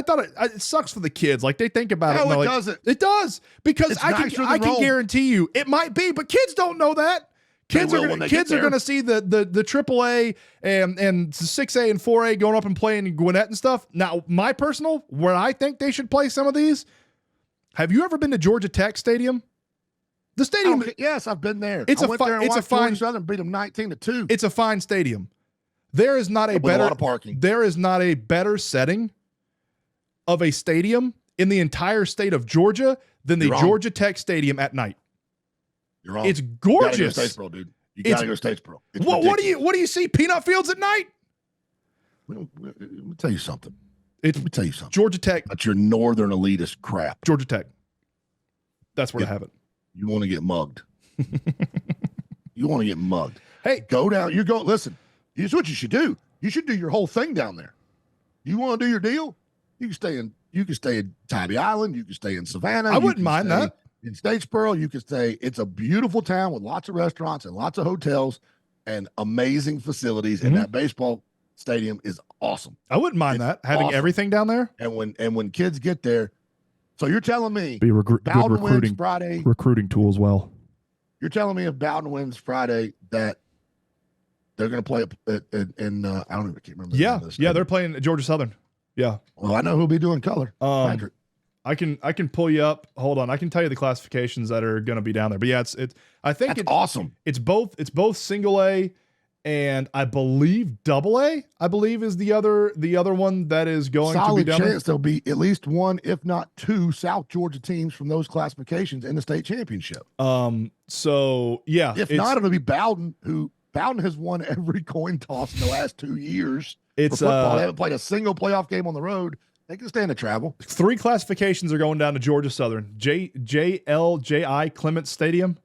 [SPEAKER 1] thought it sucks for the kids. Like they think about it.
[SPEAKER 2] No,
[SPEAKER 1] it
[SPEAKER 2] doesn't.
[SPEAKER 1] It does because
[SPEAKER 2] It's
[SPEAKER 1] I can guarantee you it might be, but kids don't know that. Kids are going to see the AAA and 6A and 4A going up and playing in Gwinnett and stuff. Now, my personal, where I think they should play some of these, have you ever been to Georgia Tech Stadium? The stadium.
[SPEAKER 2] Yes, I've been there.
[SPEAKER 1] It's
[SPEAKER 2] I went there and watched
[SPEAKER 1] fine
[SPEAKER 2] Georgia Southern beat them 19-2.
[SPEAKER 1] It's a fine stadium. There is not a
[SPEAKER 2] with
[SPEAKER 1] better
[SPEAKER 2] a lot of parking.
[SPEAKER 1] There is not a better setting of a stadium in the entire state of Georgia than the Georgia Tech Stadium at night.
[SPEAKER 2] You're wrong.
[SPEAKER 1] It's gorgeous.
[SPEAKER 2] You gotta go Statesboro, dude. You gotta go Statesboro.
[SPEAKER 1] What do you see? Peanut fields at night?
[SPEAKER 2] Let me tell you something. Let me tell you something.
[SPEAKER 1] Georgia Tech.
[SPEAKER 2] That's your northern elitist crap.
[SPEAKER 1] Georgia Tech. That's where I have it.
[SPEAKER 2] You want to get mugged. You want to get mugged.
[SPEAKER 1] Hey,
[SPEAKER 2] go down. Listen, here's what you should do. You should do your whole thing down there. You want to do your deal? You can stay in Tybee Island. You can stay in Savannah.
[SPEAKER 1] I wouldn't mind that.
[SPEAKER 2] In Statesboro, you could stay. It's a beautiful town with lots of restaurants and lots of hotels and amazing facilities. Mm-hmm. And that baseball stadium is awesome.
[SPEAKER 1] I wouldn't mind having everything down there.
[SPEAKER 2] And when kids get there, so you're telling me
[SPEAKER 1] be
[SPEAKER 2] Bowden wins Friday
[SPEAKER 1] recruiting tool as well.
[SPEAKER 2] You're telling me if Bowden wins Friday that they're going to play in I can't remember.
[SPEAKER 1] Yeah, they're playing at Georgia Southern. Yeah.
[SPEAKER 2] Well, I know who'll be doing color. Patrick.
[SPEAKER 1] I can pull you up. Hold on. I can tell you the classifications that are going to be down there. But yeah, I think it's
[SPEAKER 2] awesome.
[SPEAKER 1] It's both single A and I believe double A. I believe is the other one that is going to be down there.
[SPEAKER 2] Chance there'll be at least one, if not 2, South Georgia teams from those classifications in the state championship.
[SPEAKER 1] So yeah,
[SPEAKER 2] if not, it'll be Bowden, who Bowden has won every coin toss in the last 2 years.
[SPEAKER 1] It's
[SPEAKER 2] they haven't played a single playoff game on the road. They can stand to travel.
[SPEAKER 1] 3 classifications are going down to Georgia Southern. JLJI Clements Stadium.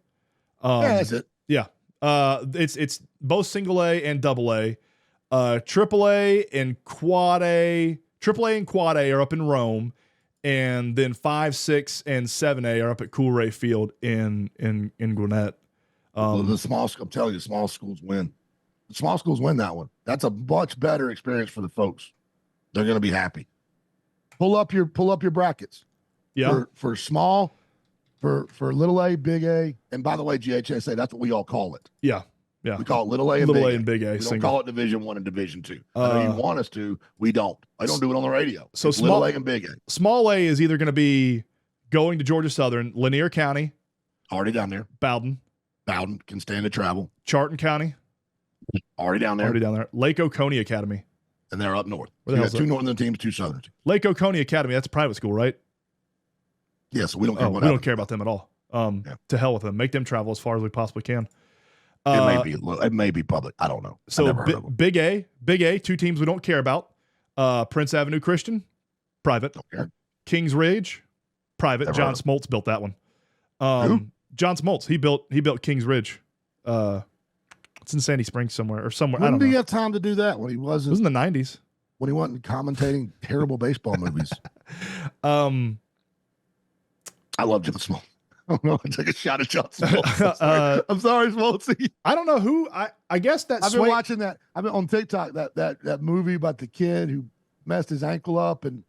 [SPEAKER 2] That's it.
[SPEAKER 1] Yeah. It's both single A and double A. AAA and quad A. AAA and quad A are up in Rome, and then 5, 6, and 7A are up at Coolray Field in Gwinnett.
[SPEAKER 2] The small, I'm telling you, small schools win. Small schools win that one. That's a much better experience for the folks. They're going to be happy. Pull up your brackets.
[SPEAKER 1] Yeah.
[SPEAKER 2] For small, for little A, big A, and by the way, GHSA, that's what we all call it.
[SPEAKER 1] Yeah. Yeah.
[SPEAKER 2] We call it little A and
[SPEAKER 1] little
[SPEAKER 2] big
[SPEAKER 1] A and big A.
[SPEAKER 2] We don't call it Division 1 and Division 2. I know you want us to. We don't. I don't do it on the radio.
[SPEAKER 1] So
[SPEAKER 2] it's
[SPEAKER 1] small
[SPEAKER 2] little A and big A.
[SPEAKER 1] Small A is either going to be going to Georgia Southern, Lanier County,
[SPEAKER 2] already down there.
[SPEAKER 1] Bowden
[SPEAKER 2] can stand to travel.
[SPEAKER 1] Charlton County,
[SPEAKER 2] already down there.
[SPEAKER 1] Lake Oconee Academy,
[SPEAKER 2] and they're up north.
[SPEAKER 1] So
[SPEAKER 2] you got 2 northern teams, 2 southern teams.
[SPEAKER 1] Lake Oconee Academy, that's a private school, right?
[SPEAKER 2] Yes, we don't care.
[SPEAKER 1] We don't care about them at all. To hell with them. Make them travel as far as we possibly can.
[SPEAKER 2] It may be public. I don't know.
[SPEAKER 1] So big A, 2 teams we don't care about. Prince Avenue Christian, private.
[SPEAKER 2] Okay.
[SPEAKER 1] Kings Ridge, private. John Smoltz built that one.
[SPEAKER 2] Who?
[SPEAKER 1] John Smoltz. He built Kings Ridge. It's in Sandy Springs somewhere. I don't know.
[SPEAKER 2] When did he have time to do that? When he wasn't?
[SPEAKER 1] It was in the 90s.
[SPEAKER 2] When he wasn't commentating terrible baseball movies. I love John Smoltz. I don't know. I take a shot at John Smoltz. I'm sorry, Smoltz.
[SPEAKER 1] I don't know who. I guess that
[SPEAKER 2] I've been watching that. I've been on TikTok that movie about the kid who messed his ankle up and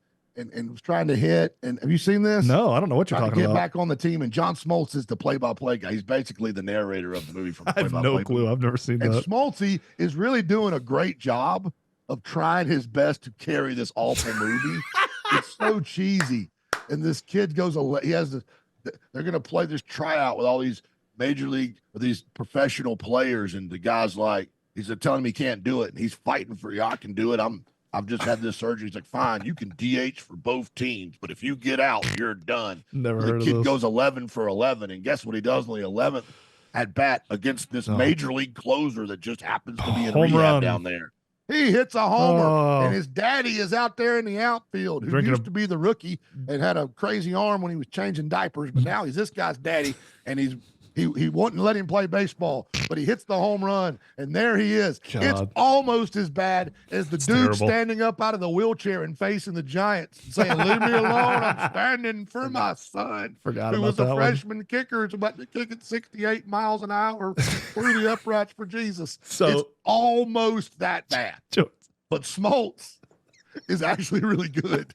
[SPEAKER 2] was trying to hit. And have you seen this?
[SPEAKER 1] No, I don't know what you're talking about.
[SPEAKER 2] Get back on the team, and John Smoltz is the play-by-play guy. He's basically the narrator of the movie from
[SPEAKER 1] I have no clue. I've never seen that.
[SPEAKER 2] And Smoltz is really doing a great job of trying his best to carry this awful movie. It's so cheesy. And this kid goes, he has this. They're going to play this tryout with all these major league, or these professional players, and the guy's like, he's telling him he can't do it, and he's fighting for you. I can do it. I've just had this surgery. He's like, fine, you can DH for both teams, but if you get out, you're done.
[SPEAKER 1] Never
[SPEAKER 2] heard
[SPEAKER 1] of
[SPEAKER 2] this. The kid
[SPEAKER 1] those.
[SPEAKER 2] goes 11 for 11, and guess what he does on the 11th at bat against this major league closer that just happens to be in rehab down there. He hits a homer, and his daddy is out there in the outfield, who used to be the rookie and had a crazy arm when he was changing diapers, but now he's this guy's daddy, and he wouldn't let him play baseball, but he hits the home run, and there he is.
[SPEAKER 1] God.
[SPEAKER 2] It's almost as bad as the dude
[SPEAKER 1] terrible.
[SPEAKER 2] standing up out of the wheelchair and facing the Giants and saying, leave me alone, I'm standing for my son.
[SPEAKER 1] Forgot
[SPEAKER 2] who
[SPEAKER 1] about
[SPEAKER 2] was
[SPEAKER 1] that
[SPEAKER 2] a
[SPEAKER 1] one.
[SPEAKER 2] freshman kicker. It's about to kick it 68 miles an hour through the uprights for Jesus.
[SPEAKER 1] So
[SPEAKER 2] it's almost that bad. But Smoltz is actually really good.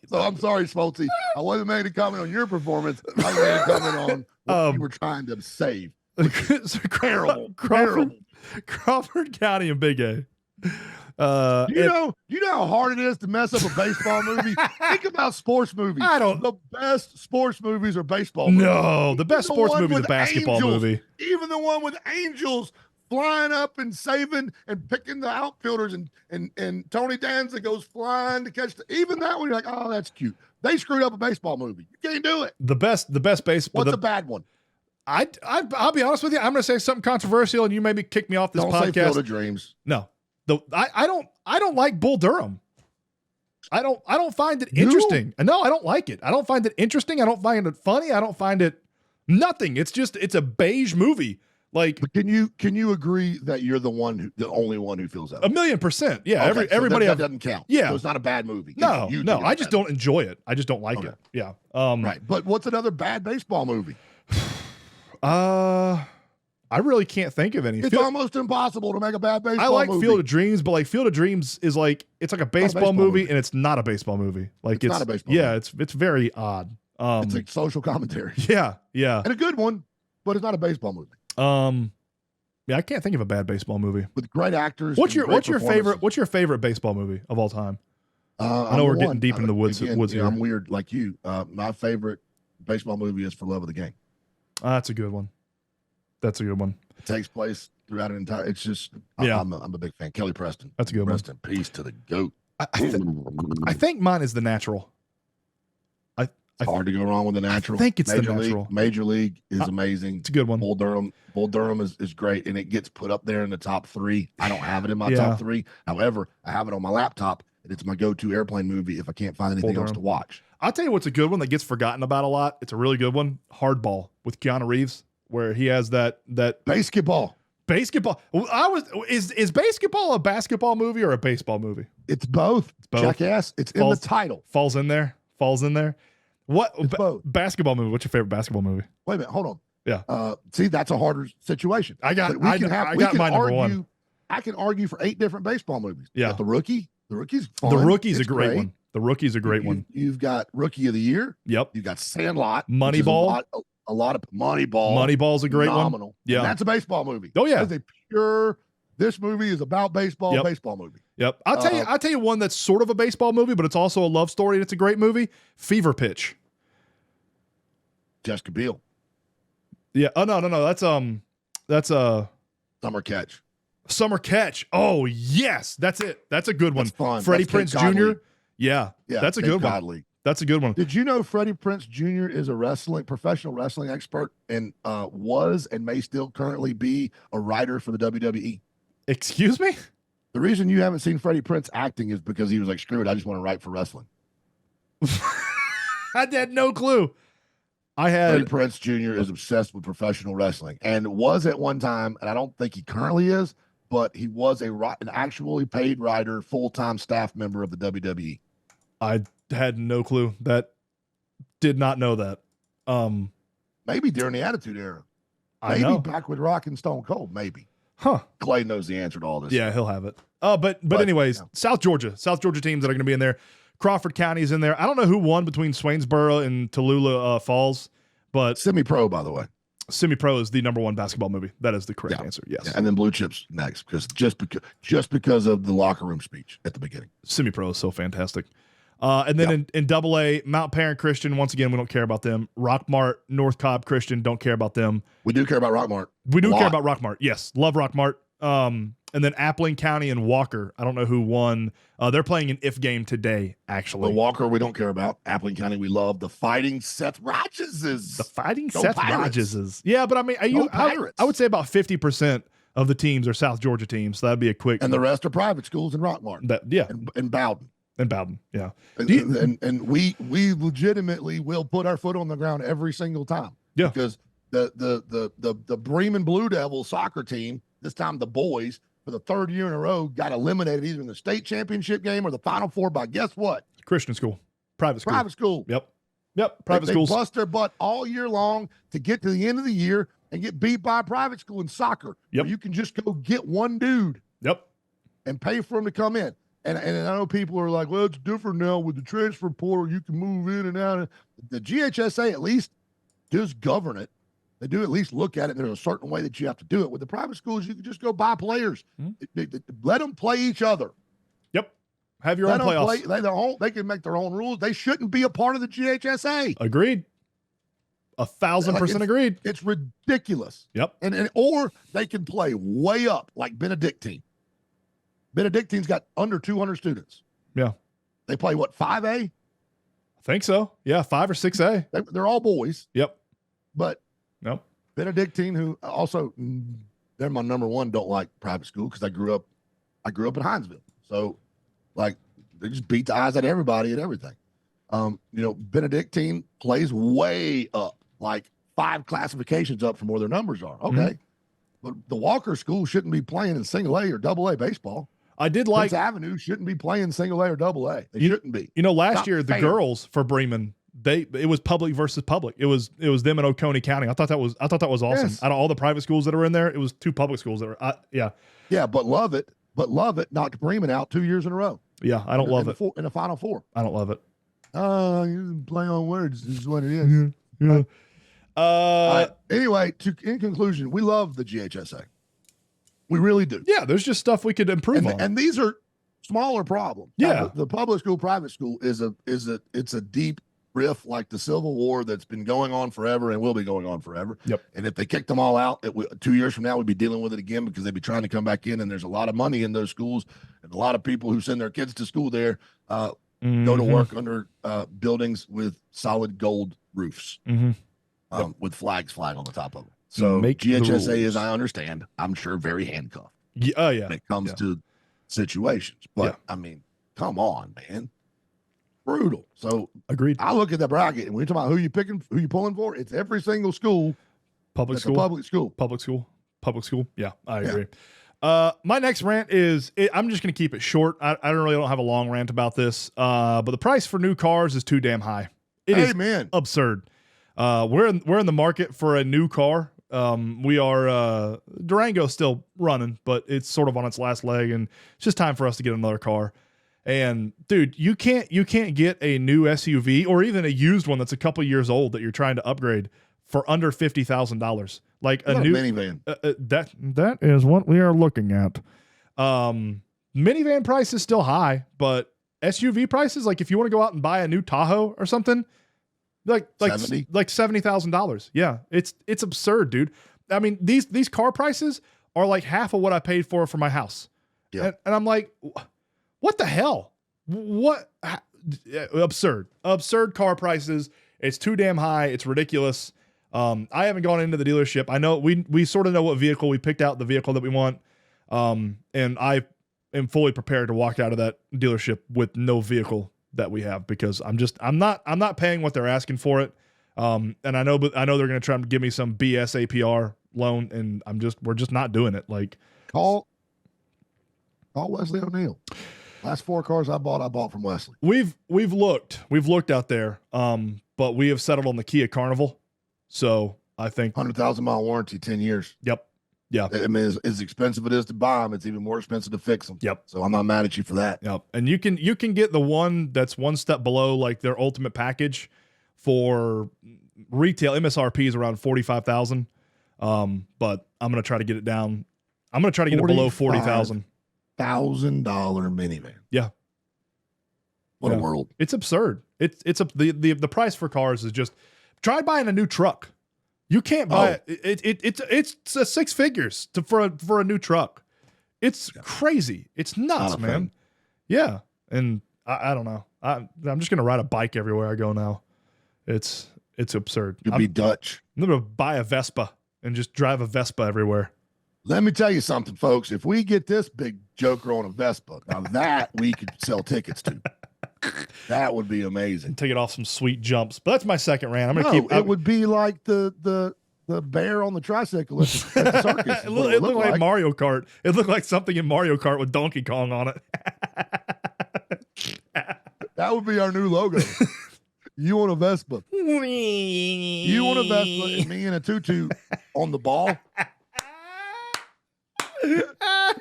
[SPEAKER 2] So I'm sorry, Smoltzy. I wasn't making a comment on your performance. I was making a comment on what you were trying to save.
[SPEAKER 1] So
[SPEAKER 2] Terrible.
[SPEAKER 1] Crawford County and Big A.
[SPEAKER 2] Do you know how hard it is to mess up a baseball movie? Think about sports movies. The best sports movies are baseball movies.
[SPEAKER 1] No, the best sports movie is a basketball movie.
[SPEAKER 2] Even the one with angels flying up and saving and picking the outfielders, and Tony Danza goes flying to catch even that one. You're like, oh, that's cute. They screwed up a baseball movie. You can't do it.
[SPEAKER 1] The best baseball.
[SPEAKER 2] What's a bad one?
[SPEAKER 1] I'll be honest with you. I'm going to say something controversial, and you maybe kick me off this podcast.
[SPEAKER 2] Don't say Field of Dreams.
[SPEAKER 1] No, I don't like Bull Durham. I don't find it interesting. No, I don't like it. I don't find it interesting. I don't find it funny. I don't find it nothing. It's a beige movie. Like,
[SPEAKER 2] but can you agree that you're the only one who feels that?
[SPEAKER 1] 1,000,000%. Yeah.
[SPEAKER 2] Okay,
[SPEAKER 1] everybody
[SPEAKER 2] that doesn't count.
[SPEAKER 1] Yeah.
[SPEAKER 2] So it's not a bad movie.
[SPEAKER 1] No. I just don't enjoy it. I just don't like it. Yeah.
[SPEAKER 2] Right. But what's another bad baseball movie?
[SPEAKER 1] I really can't think of any.
[SPEAKER 2] It's almost impossible to make a bad baseball movie.
[SPEAKER 1] I like Field of Dreams, but like Field of Dreams is like, it's like a baseball movie, and it's not a baseball movie. Like it's not a baseball movie. It's very odd.
[SPEAKER 2] It's like social commentary.
[SPEAKER 1] Yeah.
[SPEAKER 2] And a good one, but it's not a baseball movie.
[SPEAKER 1] Yeah, I can't think of a bad baseball movie
[SPEAKER 2] with great actors.
[SPEAKER 1] What's your favorite baseball movie of all time? I know we're getting deep in the woods here.
[SPEAKER 2] I'm weird like you. My favorite baseball movie is For Love of the Game.
[SPEAKER 1] That's a good one. It
[SPEAKER 2] takes place throughout an entire. It's just I'm a big fan. Kelly Preston.
[SPEAKER 1] That's a good one.
[SPEAKER 2] Rest in peace to the GOAT.
[SPEAKER 1] I think mine is The Natural.
[SPEAKER 2] It's hard to go wrong with The Natural.
[SPEAKER 1] I think it's The Natural.
[SPEAKER 2] Major League is amazing.
[SPEAKER 1] It's a good one.
[SPEAKER 2] Bull Durham is great, and it gets put up there in the top 3. I don't have it in my top 3. However, I have it on my laptop, and it's my go-to airplane movie if I can't find anything else to watch.
[SPEAKER 1] I'll tell you what's a good one that gets forgotten about a lot. It's a really good one. Hardball with Keanu Reeves, where he has that
[SPEAKER 2] basketball.
[SPEAKER 1] Is basketball a basketball movie or a baseball movie?
[SPEAKER 2] It's both. Jackass. It's in the title.
[SPEAKER 1] Falls in there. What basketball movie? What's your favorite basketball movie?
[SPEAKER 2] Wait a minute, hold on.
[SPEAKER 1] Yeah.
[SPEAKER 2] See, that's a harder situation.
[SPEAKER 1] I got my number one.
[SPEAKER 2] I can argue for 8 different baseball movies.
[SPEAKER 1] Yeah.
[SPEAKER 2] Got The Rookie. The Rookie's fun.
[SPEAKER 1] The Rookie's
[SPEAKER 2] It's
[SPEAKER 1] a great one. The Rookie's a great one.
[SPEAKER 2] You've got Rookie of the Year.
[SPEAKER 1] Yep.
[SPEAKER 2] You've got Sandlot.
[SPEAKER 1] Moneyball.
[SPEAKER 2] A lot of Moneyball.
[SPEAKER 1] Moneyball's a great
[SPEAKER 2] phenomenal.
[SPEAKER 1] one. Yeah.
[SPEAKER 2] And that's a baseball movie.
[SPEAKER 1] Oh, yeah.
[SPEAKER 2] That's a pure, this movie is about baseball, baseball movie.
[SPEAKER 1] Yep. I'll tell you one that's sort of a baseball movie, but it's also a love story and it's a great movie. Fever Pitch.
[SPEAKER 2] Jessica Biel.
[SPEAKER 1] Yeah. Oh, no. That's
[SPEAKER 2] Summer Catch.
[SPEAKER 1] Summer Catch. Oh, yes. That's it. That's a good one.
[SPEAKER 2] That's fun.
[SPEAKER 1] Freddie
[SPEAKER 2] That's
[SPEAKER 1] Prinze
[SPEAKER 2] Kate Godley.
[SPEAKER 1] Jr. Yeah. That's a good one. That's a good one.
[SPEAKER 2] Did you know Freddie Prinze Jr. is a professional wrestling expert and was and may still currently be a writer for the WWE?
[SPEAKER 1] Excuse me?
[SPEAKER 2] The reason you haven't seen Freddie Prinze acting is because he was like, screw it, I just want to write for wrestling.
[SPEAKER 1] I had no clue.
[SPEAKER 2] Freddie Prinze Jr. is obsessed with professional wrestling and was at one time, and I don't think he currently is, but he was an actually paid writer, full-time staff member of the WWE.
[SPEAKER 1] I had no clue. Did not know that.
[SPEAKER 2] Maybe during the Attitude Era. Maybe back with Rock and Stone Cold, maybe.
[SPEAKER 1] Huh.
[SPEAKER 2] Clay knows the answer to all this.
[SPEAKER 1] Yeah, he'll have it. But anyways, yeah. South Georgia teams that are going to be in there. Crawford County is in there. I don't know who won between Swainsboro and Tallulah Falls, but
[SPEAKER 2] Semi-Pro, by the way.
[SPEAKER 1] Semi-Pro is the #1 basketball movie. That is the correct answer. Yes.
[SPEAKER 2] Yeah. And then Blue Chips next, because just because of the locker room speech at the beginning.
[SPEAKER 1] Semi-Pro is so fantastic. And then in AA, Mount Parent Christian, once again, we don't care about them. Rockmart, North Cobb Christian, don't care about them.
[SPEAKER 2] We do care about Rockmart.
[SPEAKER 1] We do care about Rockmart. Yes. Love Rockmart. And then Appling County and Walker. I don't know who won. They're playing an if game today, actually.
[SPEAKER 2] The Walker we don't care about. Appling County we love. The Fighting Seth Rodgeses.
[SPEAKER 1] The Fighting Seth Rodgeses. Yeah, but I mean, I would say about 50% of the teams are South Georgia teams. So that'd be a quick.
[SPEAKER 2] And the rest are private schools in Rockmart. And Bowden.
[SPEAKER 1] And Bowden, yeah.
[SPEAKER 2] And we legitimately will put our foot on the ground every single time.
[SPEAKER 1] Yeah.
[SPEAKER 2] Because the Bremen Blue Devils soccer team, this time the boys, for the 3rd year in a row, got eliminated either in the state championship game or the Final Four by guess what?
[SPEAKER 1] Christian school. Private school.
[SPEAKER 2] Private school.
[SPEAKER 1] Yep. Private schools.
[SPEAKER 2] They bust their butt all year long to get to the end of the year and get beat by a private school in soccer.
[SPEAKER 1] Yep.
[SPEAKER 2] Where you can just go get one dude.
[SPEAKER 1] Yep.
[SPEAKER 2] And pay for him to come in. And I know people are like, well, it's different now with the transfer portal. You can move in and out. The GHSA at least does govern it. They do at least look at it. There's a certain way that you have to do it. With the private schools, you can just go buy players. Let them play each other.
[SPEAKER 1] Yep. Have your own playoffs.
[SPEAKER 2] They can make their own rules. They shouldn't be a part of the GHSA.
[SPEAKER 1] Agreed. 1,000% agreed.
[SPEAKER 2] It's ridiculous.
[SPEAKER 1] Yep.
[SPEAKER 2] Or they can play way up like Benedictine. Benedictine's got under 200 students.
[SPEAKER 1] Yeah.
[SPEAKER 2] They play what, 5A?
[SPEAKER 1] I think so. Yeah, 5 or 6A.
[SPEAKER 2] They're all boys.
[SPEAKER 1] Yep.
[SPEAKER 2] But Benedictine, who also they're my #1, don't like private school because I grew up in Hinesville. So like they just beat the eyes at everybody and everything. Benedictine plays way up, like 5 classifications up from where their numbers are. Okay. Mm-hmm. But the Walker school shouldn't be playing in single A or double A baseball.
[SPEAKER 1] I did like
[SPEAKER 2] Prince Avenue shouldn't be playing single A or double A. They shouldn't be.
[SPEAKER 1] Last year the girls for Bremen, it was public versus public. It was them in Oconee County. I thought that was awesome.
[SPEAKER 2] Yes.
[SPEAKER 1] Out of all the private schools that were in there, it was 2 public schools that were
[SPEAKER 2] Yeah, but love it knocked Bremen out 2 years in a row.
[SPEAKER 1] Yeah, I don't love it.
[SPEAKER 2] In the Final Four.
[SPEAKER 1] I don't love it.
[SPEAKER 2] You play on words is what it is.
[SPEAKER 1] Yeah.
[SPEAKER 2] Right. Anyway, in conclusion, we love the GHSA. We really do.
[SPEAKER 1] Yeah, there's just stuff we could improve on.
[SPEAKER 2] And these are smaller problems.
[SPEAKER 1] Yeah.
[SPEAKER 2] The public school, private school it's a deep rift like the Civil War that's been going on forever and will be going on forever.
[SPEAKER 1] Yep.
[SPEAKER 2] And if they kicked them all out, 2 years from now, we'd be dealing with it again because they'd be trying to come back in. And there's a lot of money in those schools and a lot of people who send their kids to school there go to work under buildings with solid gold roofs with flags flying on the top of them. So GHSA is, I understand, I'm sure, very handcuffed.
[SPEAKER 1] Yeah,
[SPEAKER 2] when it comes to situations. But I mean, come on, man. Brutal. So
[SPEAKER 1] agreed.
[SPEAKER 2] I look at the bracket and we're talking about who you pulling for. It's every single school.
[SPEAKER 1] Public school. Public school. Yeah, I agree. My next rant is, I'm just going to keep it short. I don't have a long rant about this. But the price for new cars is too damn high. It is absurd. We're in the market for a new car. We are Durango's still running, but it's sort of on its last leg, and it's just time for us to get another car. And dude, you can't get a new SUV or even a used one that's a couple years old that you're trying to upgrade for under $50,000. Like a new
[SPEAKER 2] minivan.
[SPEAKER 1] That is what we are looking at. Minivan price is still high, but SUV prices, like if you want to go out and buy a new Tahoe or something, like $70,000. Yeah, it's absurd, dude. I mean, these car prices are like half of what I paid for my house.
[SPEAKER 2] Yeah,
[SPEAKER 1] and I'm like, what the hell? What? Absurd car prices. It's too damn high. It's ridiculous. I haven't gone into the dealership. I know we sort of know what vehicle we picked out, the vehicle that we want. And I am fully prepared to walk out of that dealership with no vehicle that we have, because I'm not paying what they're asking for it. And I know they're going to try and give me some BS APR loan, and we're just not doing it. Like,
[SPEAKER 2] call Wesley O'Neill. Last 4 cars I bought from Wesley.
[SPEAKER 1] We've looked out there. But we have settled on the Kia Carnival. So I think
[SPEAKER 2] 100,000 mile warranty, 10 years.
[SPEAKER 1] Yep. Yeah.
[SPEAKER 2] I mean, as expensive it is to buy them, it's even more expensive to fix them.
[SPEAKER 1] Yep.
[SPEAKER 2] So I'm not mad at you for that.
[SPEAKER 1] Yep. And you can get the one that's one step below, like their ultimate package, for retail. MSRP is around 45,000. But I'm gonna try to get it down. I'm gonna try to get it below 40,000.
[SPEAKER 2] $1,000 minivan.
[SPEAKER 1] Yeah.
[SPEAKER 2] What a world.
[SPEAKER 1] It's absurd. The price for cars is just, try buying a new truck. You can't buy it. It's 6 figures for a new truck. It's crazy. It's nuts, man.
[SPEAKER 2] Thing.
[SPEAKER 1] Yeah. And I don't know. I'm just going to ride a bike everywhere I go now. It's absurd.
[SPEAKER 2] You'll be Dutch.
[SPEAKER 1] I'm going to buy a Vespa and just drive a Vespa everywhere.
[SPEAKER 2] Let me tell you something, folks. If we get this big joker on a Vespa, now that we could sell tickets to. That would be amazing.
[SPEAKER 1] Take it off some sweet jumps. But that's my second rant. I'm going to keep
[SPEAKER 2] it. Would be like the bear on the tricycle at the circus.
[SPEAKER 1] It looked like Mario Kart. It looked like something in Mario Kart with Donkey Kong on it.
[SPEAKER 2] That would be our new logo. You want a Vespa. You want a Vespa, and me in a tutu on the ball.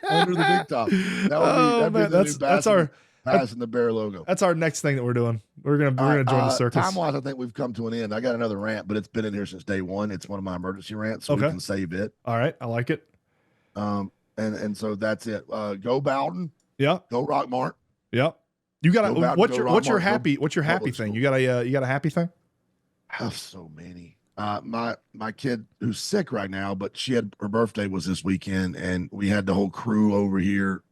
[SPEAKER 2] Under the big top. That's our passing the bear logo.
[SPEAKER 1] That's our next thing that we're doing. We're gonna join the circus.
[SPEAKER 2] Time wise, I think we've come to an end. I got another rant, but it's been in here since day one. It's one of my emergency rants, so we can save it.
[SPEAKER 1] All right, I like it.
[SPEAKER 2] And so that's it. Go Bowden.
[SPEAKER 1] Yeah.
[SPEAKER 2] Go Rockmart.
[SPEAKER 1] Yeah. You got what's your happy thing? You got a happy thing?
[SPEAKER 2] I have so many. My kid who's sick right now, but her birthday was this weekend, and we had the whole crew over here.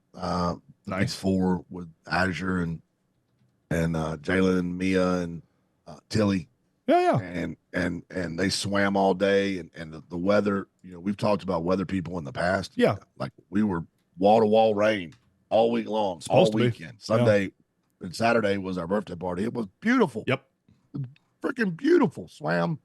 [SPEAKER 1] Nice.
[SPEAKER 2] 4 with Azure and Jalen and Mia and Tilly.
[SPEAKER 1] Yeah.
[SPEAKER 2] And they swam all day, and the weather. You know, we've talked about weather people in the past.
[SPEAKER 1] Yeah.
[SPEAKER 2] Like we were wall to wall rain all week long, all weekend. Sunday and Saturday was our birthday party. It was beautiful.
[SPEAKER 1] Yep.
[SPEAKER 2] Freaking beautiful. Swam.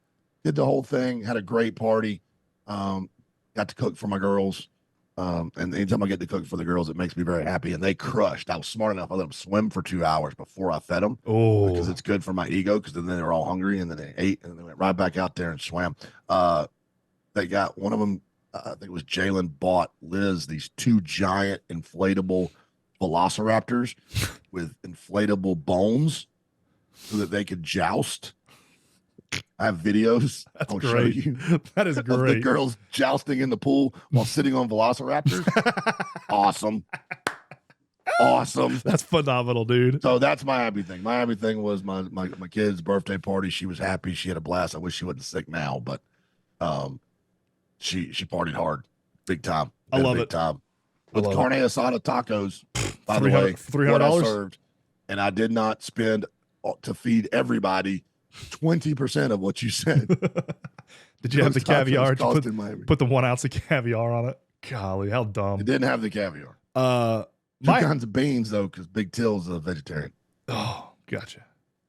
[SPEAKER 2] Did the whole thing, had a great party, got to cook for my girls. And anytime I get to cook for the girls, it makes me very happy. And they crushed. I was smart enough. I let them swim for 2 hours before I fed them.
[SPEAKER 1] Oh,
[SPEAKER 2] because it's good for my ego. Because then they were all hungry, and then they ate, and then they went right back out there and swam. They got one of them. I think it was Jalen, bought Liz these 2 giant inflatable velociraptors with inflatable bones so that they could joust. I have videos.
[SPEAKER 1] That's
[SPEAKER 2] I'll
[SPEAKER 1] great.
[SPEAKER 2] show you.
[SPEAKER 1] That is
[SPEAKER 2] Of
[SPEAKER 1] great.
[SPEAKER 2] the girls jousting in the pool while sitting on velociraptors. Awesome.
[SPEAKER 1] That's phenomenal, dude.
[SPEAKER 2] So that's my happy thing. My happy thing was my kid's birthday party. She was happy. She had a blast. I wish she wasn't sick now, but she partied hard, big time.
[SPEAKER 1] I love
[SPEAKER 2] big
[SPEAKER 1] it.
[SPEAKER 2] Time. With carne asada tacos, by the way,
[SPEAKER 1] $300
[SPEAKER 2] served, and I did not spend to feed everybody 20% of what you said.
[SPEAKER 1] Did you have the caviar? Did you put the 1 ounce of caviar on it? Golly, how dumb.
[SPEAKER 2] It didn't have the caviar. 2 kinds of beans though, because Big Till's a vegetarian.
[SPEAKER 1] Oh, gotcha.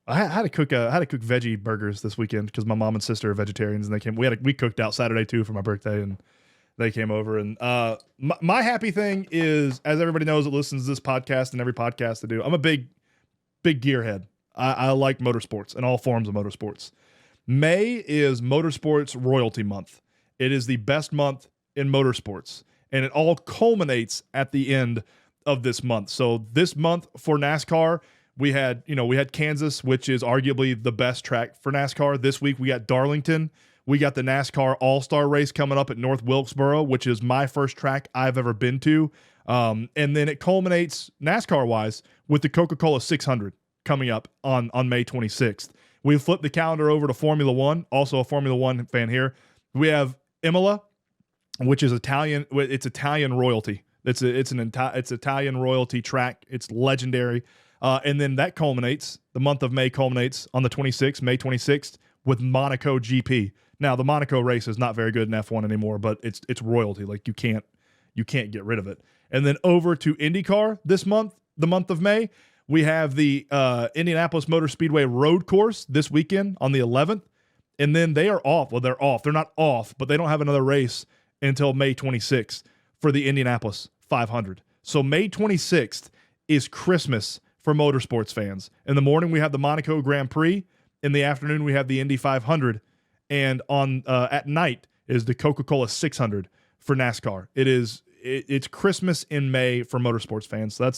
[SPEAKER 1] I had to cook veggie burgers this weekend because my mom and sister are vegetarians, and they came. We cooked out Saturday too for my birthday, and they came over. And my happy thing is, as everybody knows that listens to this podcast and every podcast I do, I'm a big gearhead. I like motorsports and all forms of motorsports. May is Motorsports Royalty Month. It is the best month in motorsports, and it all culminates at the end of this month. So this month for NASCAR, we had Kansas, which is arguably the best track for NASCAR. This week we got Darlington. We got the NASCAR All-Star race coming up at North Wilkesboro, which is my first track I've ever been to. And then it culminates NASCAR-wise with the Coca-Cola 600 coming up on May 26th. We flipped the calendar over to Formula One, also a Formula One fan here. We have Imola, which is Italian. It's Italian royalty. It's Italian royalty track. It's legendary. And then that culminates, the month of May culminates on the 26th, May 26th, with Monaco GP. Now, the Monaco race is not very good in F1 anymore, but it's royalty. Like you can't get rid of it. And then over to IndyCar this month, the month of May, we have the Indianapolis Motor Speedway road course this weekend on the 11th. And then they are off. Well, they're off. They're not off, but they don't have another race until May 26th for the Indianapolis 500. So May 26th is Christmas for motorsports fans. In the morning, we have the Monaco Grand Prix. In the afternoon, we have the Indy 500. And on at night is the Coca-Cola 600 for NASCAR. It's Christmas in May for motorsports fans. So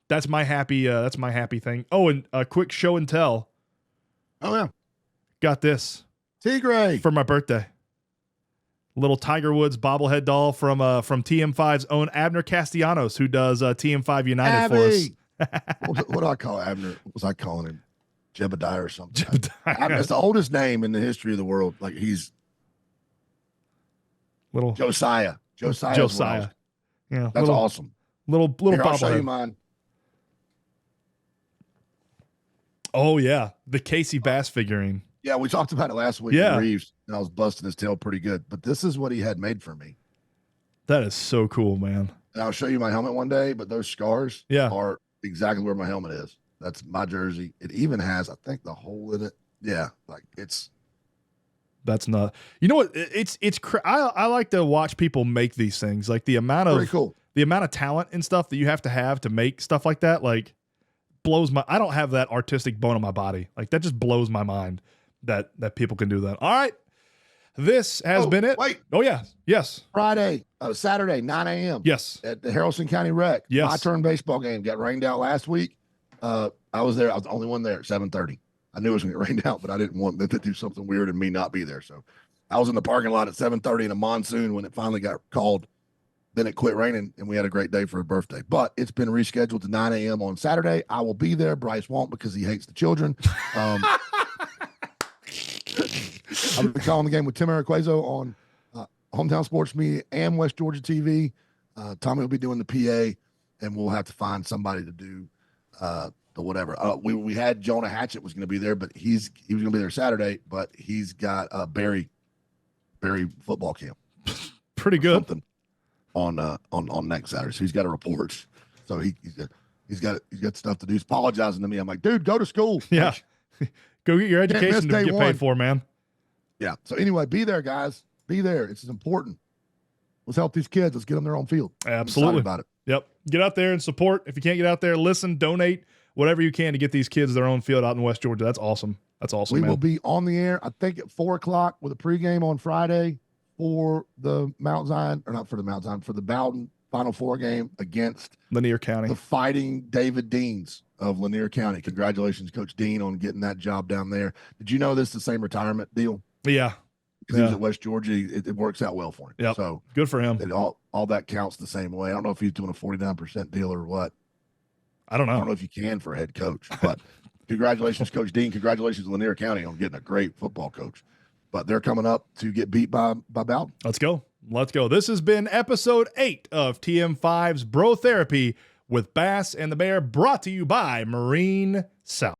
[SPEAKER 1] that's my happy thing. Oh, and a quick show and tell.
[SPEAKER 2] Oh yeah,
[SPEAKER 1] got this
[SPEAKER 2] Tigre
[SPEAKER 1] for my birthday. Little Tiger Woods bobblehead doll from TM5's own Abner Castellanos, who does TM5 United
[SPEAKER 2] Abby.
[SPEAKER 1] for us.
[SPEAKER 2] What do I call Abner? What was I calling him? Jebediah or something?
[SPEAKER 1] Jebediah.
[SPEAKER 2] That's the oldest name in the history of the world. Like he's
[SPEAKER 1] Little
[SPEAKER 2] Josiah.
[SPEAKER 1] Josiah. Yeah,
[SPEAKER 2] that's awesome.
[SPEAKER 1] Little
[SPEAKER 2] Here, I'll show you
[SPEAKER 1] bobblehead.
[SPEAKER 2] mine.
[SPEAKER 1] Oh yeah, the Casey Bass figurine.
[SPEAKER 2] Yeah, we talked about it last week.
[SPEAKER 1] Yeah.
[SPEAKER 2] In Reeves, and I was busting his tail pretty good. But this is what he had made for me.
[SPEAKER 1] That is so cool, man.
[SPEAKER 2] And I'll show you my helmet one day. But those scars are exactly where my helmet is. That's my jersey. It even has, I think, the hole in it. Yeah, like
[SPEAKER 1] that's not. You know what? I like to watch people make these things. Like the amount of
[SPEAKER 2] pretty cool.
[SPEAKER 1] The amount of talent and stuff that you have to make stuff like that. Like blows my. I don't have that artistic bone in my body. Like that just blows my mind that people can do that. All right, this has been it.
[SPEAKER 2] Wait.
[SPEAKER 1] Oh yeah. Yes.
[SPEAKER 2] Saturday, 9 a.m.
[SPEAKER 1] Yes.
[SPEAKER 2] At the Haralson County Rec.
[SPEAKER 1] Yes.
[SPEAKER 2] My turn baseball game got rained out last week. I was there. I was the only one there at 7:30. I knew it was going to get rained out, but I didn't want them to do something weird and me not be there. So I was in the parking lot at 7:30 in a monsoon when it finally got called. Then it quit raining, and we had a great day for a birthday. But it's been rescheduled to 9 a.m. on Saturday. I will be there. Bryce won't because he hates the children. I'll be calling the game with Tim Araquazo on Hometown Sports Media and West Georgia TV. Tommy will be doing the PA, and we'll have to find somebody to do the whatever. We had Jonah Hatchett was going to be there, but he was going to be there Saturday, but he's got Barry football camp.
[SPEAKER 1] Pretty good.
[SPEAKER 2] Something on next Saturday. So he's got a report. So he's got stuff to do. He's apologizing to me. I'm like, dude, go to school.
[SPEAKER 1] Yeah. Go get your education to get paid for, man.
[SPEAKER 2] Yeah. So anyway, be there, guys. Be there. It's important. Let's help these kids. Let's get them their own field.
[SPEAKER 1] Absolutely.
[SPEAKER 2] About it.
[SPEAKER 1] Yep. Get out there and support. If you can't get out there, listen, donate, whatever you can to get these kids their own field out in West Georgia. That's awesome. That's awesome.
[SPEAKER 2] We will be on the air, I think, at 4:00 with a pregame on Friday for the Mount Zion, or not for the Mount Zion, for the Bowden Final Four game against
[SPEAKER 1] Lanier County.
[SPEAKER 2] The Fighting David Deans of Lanier County. Congratulations, Coach Dean, on getting that job down there. Did you know this is the same retirement deal?
[SPEAKER 1] Yeah.
[SPEAKER 2] Because he was at West Georgia. It works out well for him.
[SPEAKER 1] Yep.
[SPEAKER 2] So
[SPEAKER 1] good for him.
[SPEAKER 2] All that counts the same way. I don't know if he's doing a 49% deal or what.
[SPEAKER 1] I don't know.
[SPEAKER 2] I don't know if you can for a head coach, but congratulations, Coach Dean. Congratulations, Lanier County, on getting a great football coach. But they're coming up to get beat by Bowden.
[SPEAKER 1] Let's go. This has been episode 8 of TM5's Bro Therapy with Bass and the Bear, brought to you by Marine South.